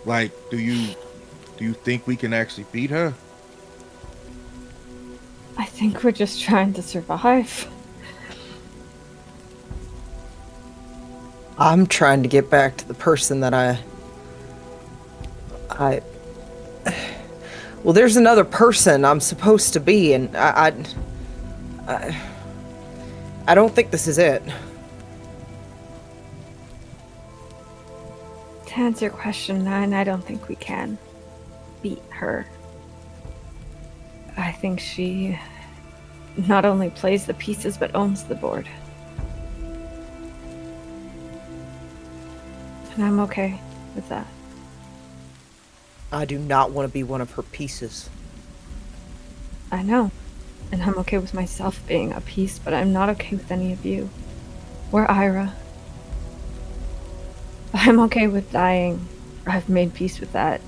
Like, do you think we can actually beat her? I think we're just trying to survive. I'm trying to get back to the person that I well, there's another person I'm supposed to be, and I don't think this is it. To answer your question, Nyne, I don't think we can beat her. I think she not only plays the pieces, but owns the board. And I'm okay with that. I do not want to be one of her pieces. I know. And I'm okay with myself being a piece, but I'm not okay with any of you. Or Ira. I'm okay with dying. I've made peace with that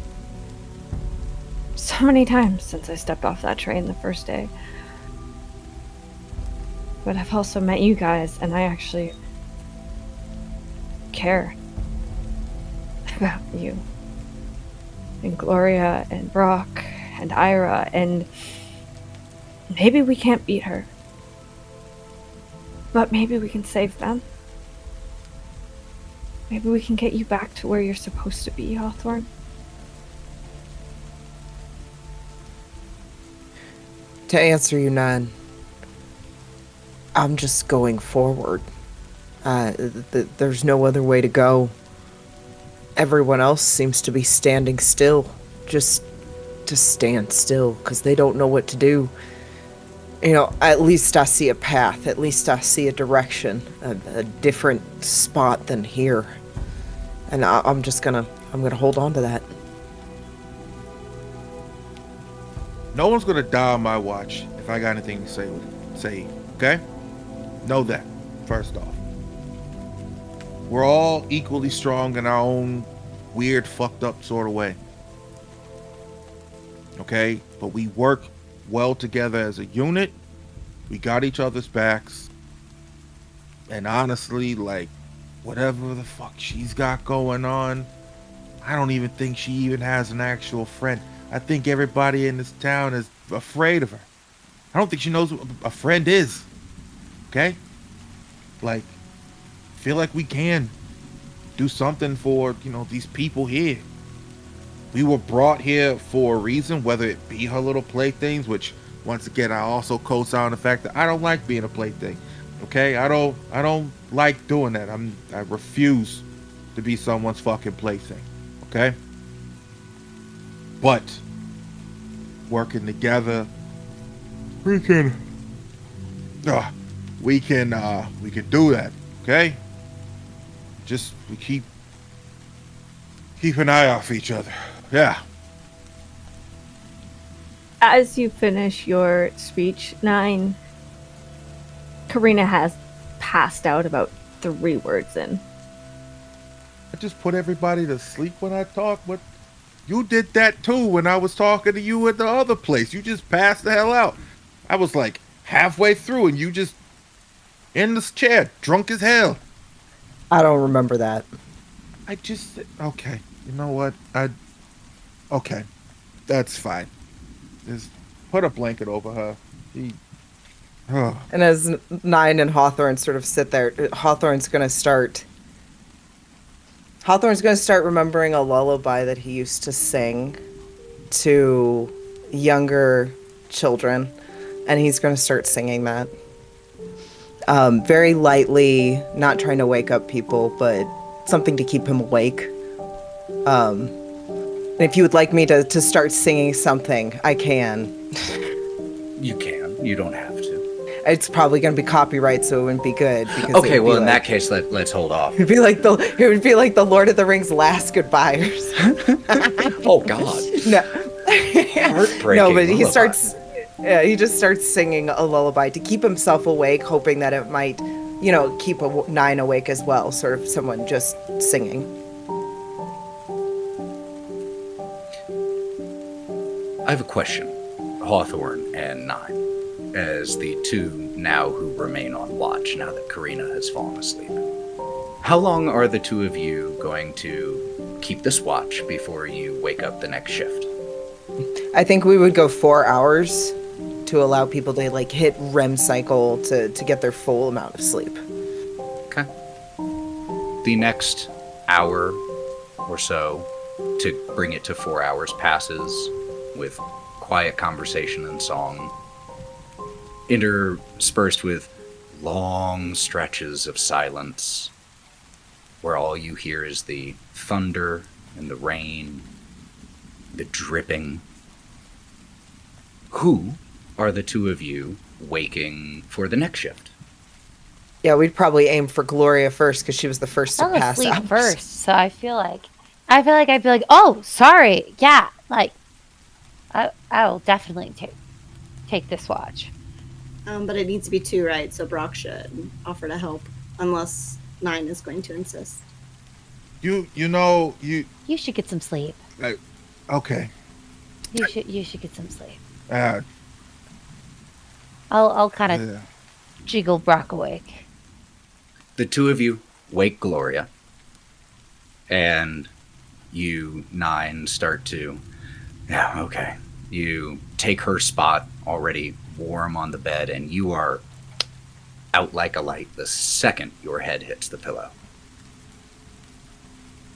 so many times since I stepped off that train the first day. But I've also met you guys, and I actually care about you. And Gloria, and Brawk, and Ira, and maybe we can't beat her. But maybe we can save them. Maybe we can get you back to where you're supposed to be, Hawthorne. To answer you, Nyne, I'm just going forward. There's no other way to go. Everyone else seems to be standing still. Just to stand still, because they don't know what to do. You know, at least I see a path. At least I see a direction. A different spot than here. And I'm gonna hold on to that. No one's gonna die on my watch if I got anything to say, okay? Know that, first off. We're all equally strong in our own weird, fucked up sort of way. Okay? But we work well together as a unit. We got each other's backs. And honestly, like, whatever the fuck she's got going on, I don't even think she even has an actual friend. I think everybody in this town is afraid of her. I don't think she knows what a friend is. Okay? Like, feel like we can do something for, you know, these people here. We were brought here for a reason, whether it be her little playthings, which, once again, I also co-sign the fact that I don't like being a plaything. Okay? I don't like doing that. I refuse to be someone's fucking plaything. Okay? But we we can do that. Okay. Just we keep an eye off each other. Yeah. As you finish your speech, Nyne, Karina has passed out about 3 words in. I just put everybody to sleep when I talk, but you did that too when I was talking to you at the other place. You just passed the hell out. I was like halfway through and you just in this chair, drunk as hell. I don't remember that. Okay. You know what? Okay. That's fine. Just put a blanket over her. And as Nyne and Hawthorne sort of sit there, Hawthorne's going to start remembering a lullaby that he used to sing to younger children, and he's going to start singing that. Very lightly, not trying to wake up people, but something to keep him awake. And if you would like me to start singing something, I can. You can. You don't have to. It's probably going to be copyright, so it wouldn't be good. Because Okay, well, in that case, let's hold off. It would be like the Lord of the Rings last goodbye. Oh God. No. Heartbreaking. No, but lullaby. he just starts singing a lullaby to keep himself awake, hoping that it might, keep Nyne awake as well. Sort of someone just singing. I have a question, Hawthorne and Nyne, as the two now who remain on watch now that Karina has fallen asleep. How long are the two of you going to keep this watch before you wake up the next shift? I think we would go 4 hours to allow people to hit REM cycle to get their full amount of sleep. Okay. The next hour or so, to bring it to 4 hours, passes with quiet conversation and song, interspersed with long stretches of silence where all you hear is the thunder and the rain, the dripping. Who are the two of you waking for the next shift? Yeah, we'd probably aim for Gloria first because she was the first to pass asleep out first. So I feel like I'd be like, oh, sorry, yeah, like I will definitely take this watch. But it needs to be 2, right? So Brawk should offer to help, unless Nyne is going to insist. You should get some sleep. Okay. You should get some sleep. I'll kind of jiggle Brawk awake. The two of you wake Gloria, and you, Nyne, start to, okay. You take her spot, already warm on the bed, and you are out like a light the second your head hits the pillow.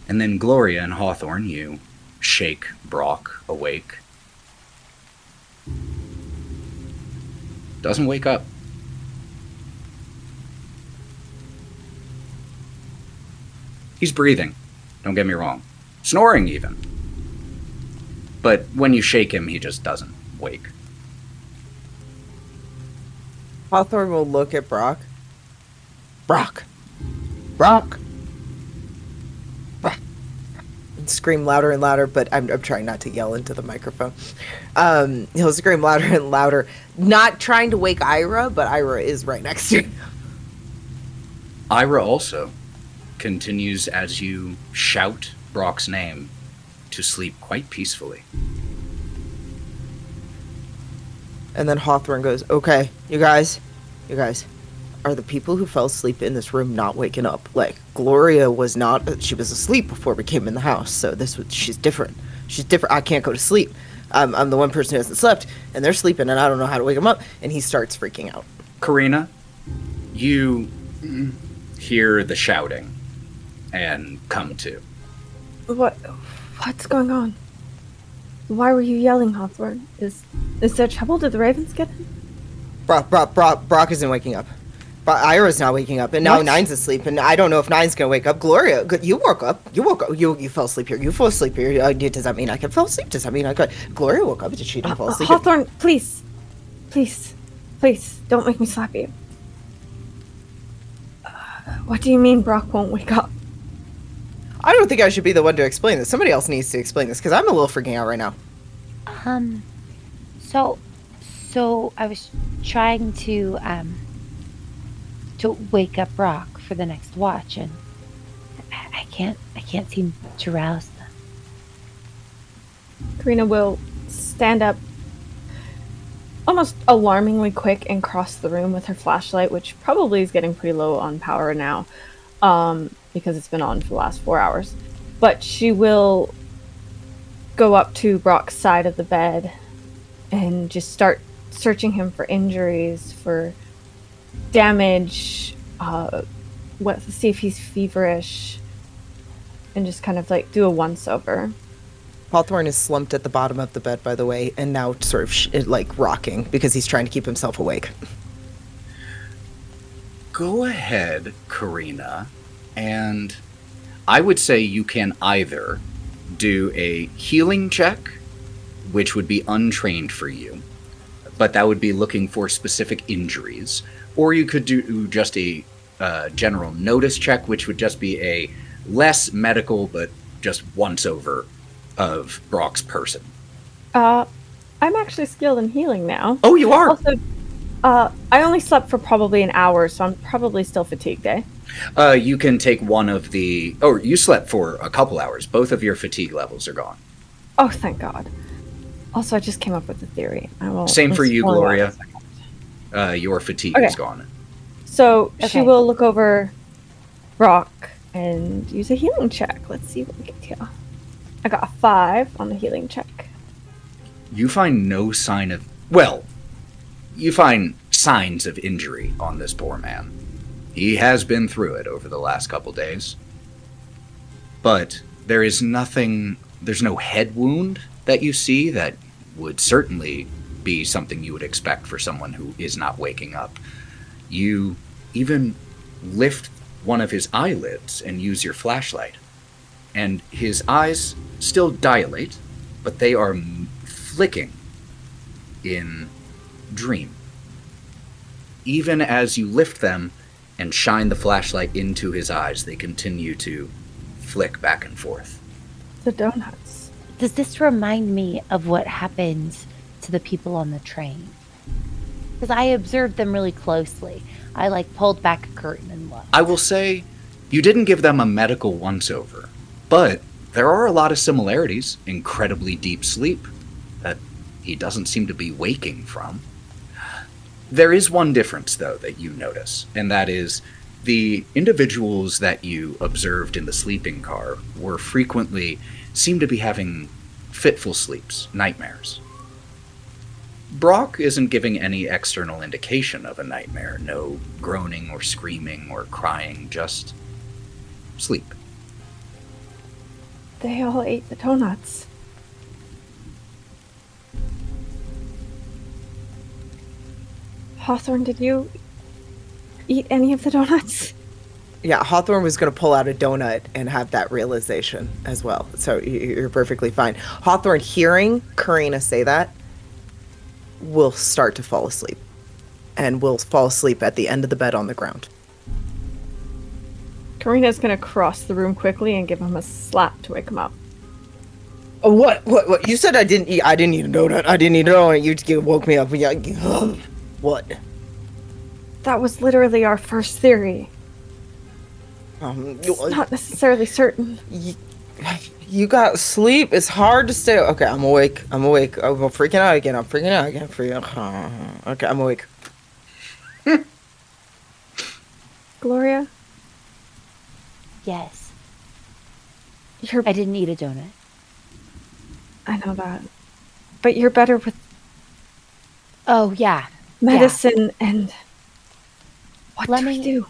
And then Gloria and Hawthorne, you shake Brawk awake. Doesn't wake up. He's breathing, don't get me wrong. Snoring even. But when you shake him, he just doesn't wake. Hawthorne will look at Brawk. Brawk! Brawk! And scream louder and louder, but I'm trying not to yell into the microphone. He'll scream louder and louder, not trying to wake Ira, but Ira is right next to him. Ira also continues as you shout Brawk's name to sleep quite peacefully. And then Hawthorne goes, okay, you guys, are the people who fell asleep in this room not waking up? Like, Gloria was not, she was asleep before we came in the house, so she's different. She's different. I can't go to sleep. I'm the one person who hasn't slept, and they're sleeping, and I don't know how to wake them up. And he starts freaking out. Karina, you hear the shouting and come to. What's going on? Why were you yelling, Hawthorne? Is there trouble? Did the ravens get in? Brawk isn't waking up. Ira's not waking up, and now Nyne's asleep, and I don't know if Nyne's gonna wake up. Gloria, you woke up. You fell asleep here. You fell asleep here. Does that mean I can fall asleep? Does that mean I could? Gloria woke up. Did she not fall asleep? Hawthorne, please, don't make me slap you. What do you mean Brawk won't wake up? I don't think I should be the one to explain this. Somebody else needs to explain this because I'm a little freaking out right now. So I was trying to wake up Brawk for the next watch, and I can't seem to rouse them. Karina will stand up almost alarmingly quick and cross the room with her flashlight, which probably is getting pretty low on power now, because it's been on for the last 4 hours. But she will go up to Brock's side of the bed and just start searching him for injuries, for damage, see if he's feverish, and just kind of like do a once-over. Hawthorne is slumped at the bottom of the bed, by the way, and now sort of like rocking because he's trying to keep himself awake. Go ahead, Karina, and I would say you can either do a healing check, which would be untrained for you, but that would be looking for specific injuries, or you could do just a general notice check, which would just be a less medical but just once-over of Brawk's person. I'm actually skilled in healing now. Oh, you are? Also, I only slept for probably an hour, so I'm probably still fatigued, eh? You can take one of the... Oh, you slept for a couple hours. Both of your fatigue levels are gone. Oh, thank God. Also, I just came up with a theory. Same for you, Gloria. Your fatigue is gone. So she will look over Brawk and use a healing check. Let's see what we get here. I got a 5 on the healing check. You find no sign of... Well, you find signs of injury on this poor man. He has been through it over the last couple days. But there is nothing... There's no head wound that you see that would certainly be something you would expect for someone who is not waking up. You even lift one of his eyelids and use your flashlight. And his eyes still dilate, but they are flicking in dream. Even as you lift them and shine the flashlight into his eyes, they continue to flick back and forth. The donuts. Does this remind me of what happened to the people on the train? Because I observed them really closely. I pulled back a curtain and looked. I will say, you didn't give them a medical once-over, but there are a lot of similarities. Incredibly deep sleep that he doesn't seem to be waking from. There is one difference, though, that you notice, and that is the individuals that you observed in the sleeping car were frequently seem to be having fitful sleeps, nightmares. Brawk isn't giving any external indication of a nightmare. No groaning or screaming or crying, just sleep. They all ate the donuts. Hawthorne, did you eat any of the donuts? Yeah, Hawthorne was going to pull out a donut and have that realization as well. So you're perfectly fine. Hawthorne, hearing Karina say that, will start to fall asleep. And will fall asleep at the end of the bed on the ground. Karina's going to cross the room quickly and give him a slap to wake him up. Oh, what? You said I didn't eat a donut. I didn't eat a donut. You woke me up. What? That was literally our first theory. It's not necessarily certain. You got sleep. It's hard to stay. Okay, I'm awake. I'm freaking out again. Okay, I'm awake. Gloria? Yes. I didn't eat a donut. I know that. But you're better with... Oh, yeah. Medicine and... What Let do me we do?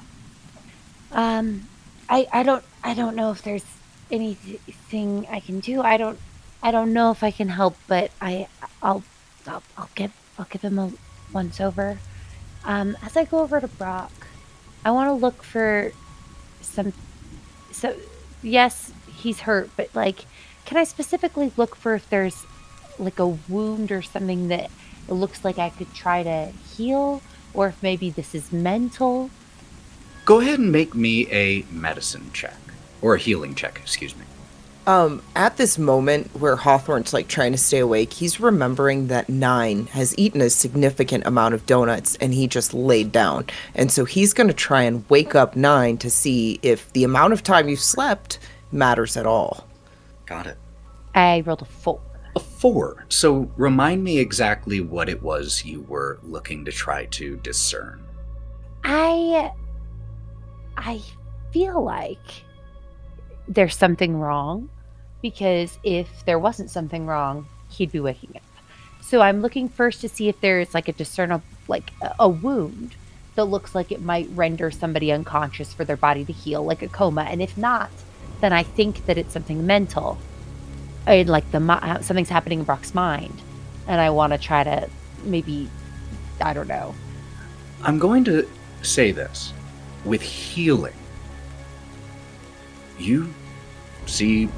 I don't know if there's anything I can do. I don't know if I can help, but I'll give him a once over. As I go over to Brawk, I want to look for some. So yes, he's hurt, but can I specifically look for if there's a wound or something that it looks like I could try to heal, or if maybe this is mental? Go ahead and make me a medicine check. Or a healing check, excuse me. At this moment where Hawthorne's like trying to stay awake, he's remembering that Nyne has eaten a significant amount of donuts and he just laid down. And so he's going to try and wake up Nyne to see if the amount of time you slept matters at all. Got it. I rolled a 4. A 4. So remind me exactly what it was you were looking to try to discern. I feel like there's something wrong, because if there wasn't something wrong, he'd be waking up. So I'm looking first to see if there's like a discernible, like a wound that looks like it might render somebody unconscious for their body to heal, like a coma. And if not, then I think that it's something mental. Like something's happening in Brawk's mind, and I want to try to maybe, I don't know. I'm going to say this. With healing, you see,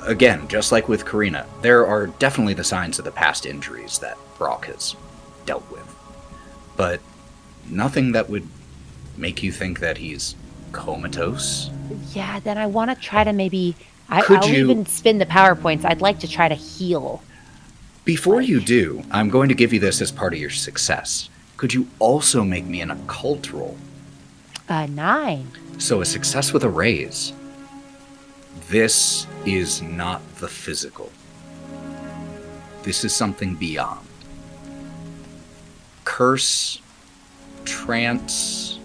again, just like with Karina, there are definitely the signs of the past injuries that Brawk has dealt with. But nothing that would make you think that he's comatose. Yeah, then I want to try to maybe... I'll even spin the PowerPoints. I'd like to try to heal. Before you do, I'm going to give you this as part of your success. Could you also make me an occult roll? 9. So a success with a raise. This is not the physical. This is something beyond. Curse, trance,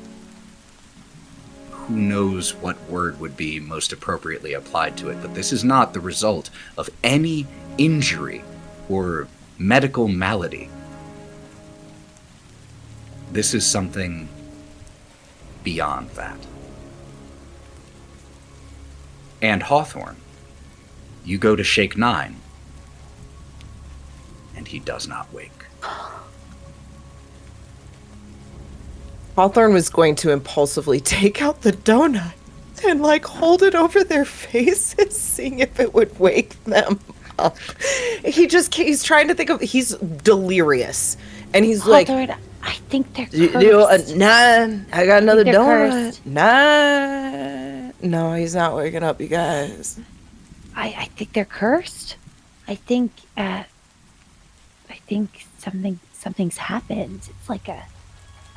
who knows what word would be most appropriately applied to it, but this is not the result of any injury or medical malady. This is something beyond that. And Hawthorne, you go to shake Nyne, and he does not wake. Hawthorne was going to impulsively take out the donut and like hold it over their faces, seeing if it would wake them up. He's trying to think of, he's delirious. And he's Hawthorne, like, I think they're cursed. Nyne, I got another donut. Cursed. Nyne. No, he's not waking up, you guys. I think they're cursed. I think something's happened. It's like a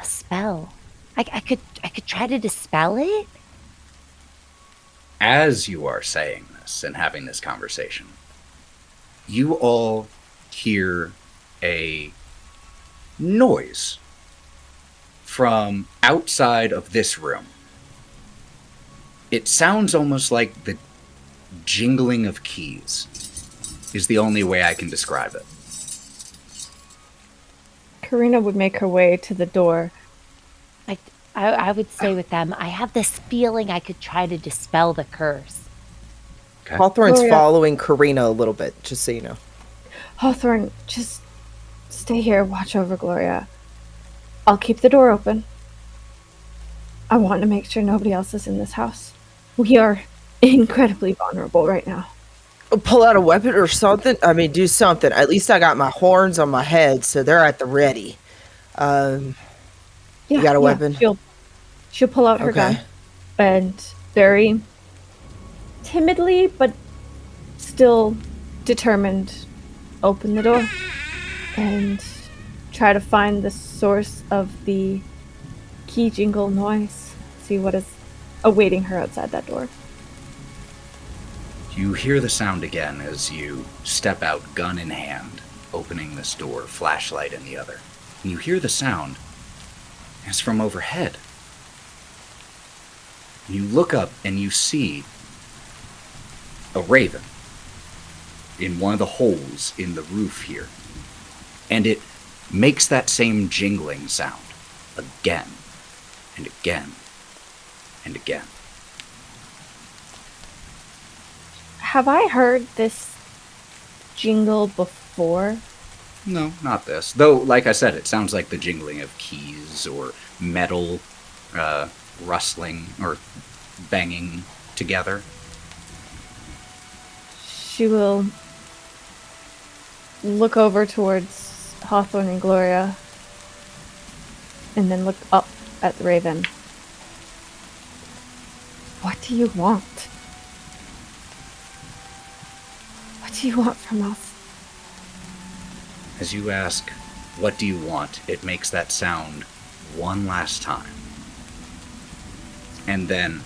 spell. I could try to dispel it. As you are saying this and having this conversation, you all hear a noise from outside of this room. It sounds almost like the jingling of keys is the only way I can describe it. Karina would make her way to the door. I would say with them, I have this feeling I could try to dispel the curse. Okay. Hawthorne's Gloria. following Karina a little bit, just so you know. Hawthorne, just stay here, watch over Gloria. I'll keep the door open. I want to make sure nobody else is in this house. We are incredibly vulnerable right now. Pull out a weapon or something. I mean, do something. At least I got my horns on my head, so they're at the ready. You got a weapon? She'll pull out her gun and very timidly, but still determined, open the door and try to find the source of the key jingle noise. See what is awaiting her outside that door. You hear the sound again as you step out, gun in hand, opening this door, flashlight in the other. And you hear the sound as from overhead. You look up and you see a raven in one of the holes in the roof here. And it makes that same jingling sound again and again and again. Have I heard this jingle before? No, not this. Though, like I said, it sounds like the jingling of keys or metal rustling or banging together. She will look over towards Hawthorne and Gloria and then look up at the raven. What do you want? What do you want from us? As you ask, what do you want? It makes that sound one last time. And then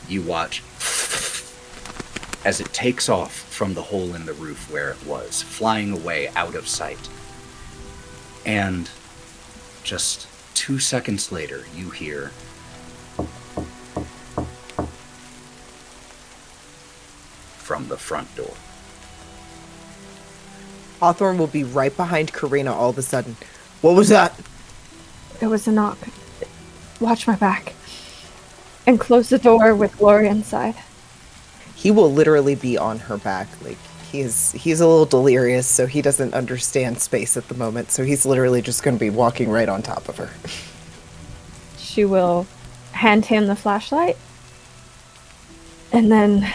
you watch as it takes off from the hole in the roof where it was, flying away out of sight. And just 2 seconds later, you hear from the front door. Hawthorne will be right behind Karina all of a sudden. What was that? There was a knock. Watch my back. And close the door with Gloria inside. He will literally be on her back. Like, he's a little delirious, so he doesn't understand space at the moment. So he's literally just going to be walking right on top of her. She will hand him the flashlight. And then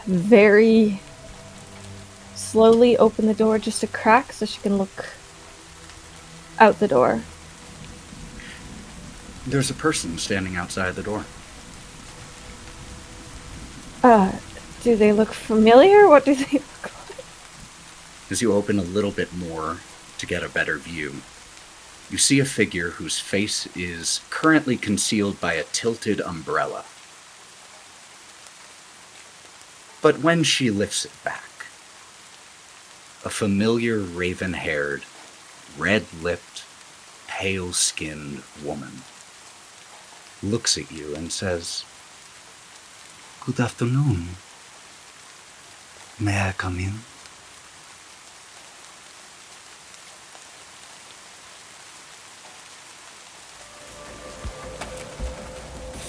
very slowly open the door just a crack so she can look out the door. There's a person standing outside the door. Do they look familiar? What do they look like? As you open a little bit more to get a better view, you see a figure whose face is currently concealed by a tilted umbrella. But when she lifts it back, a familiar raven-haired, red-lipped, pale-skinned woman looks at you and says, "Good afternoon. May I come in?"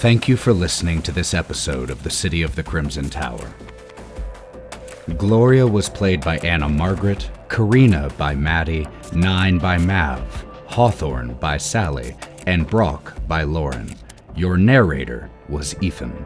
Thank you for listening to this episode of The City of the Crimson Tower. Gloria was played by Anna Margaret, Karina by Matty, Nyne by Mav, Hawthorne by Sally, and Brawk by Lauren. Your narrator was Ethan.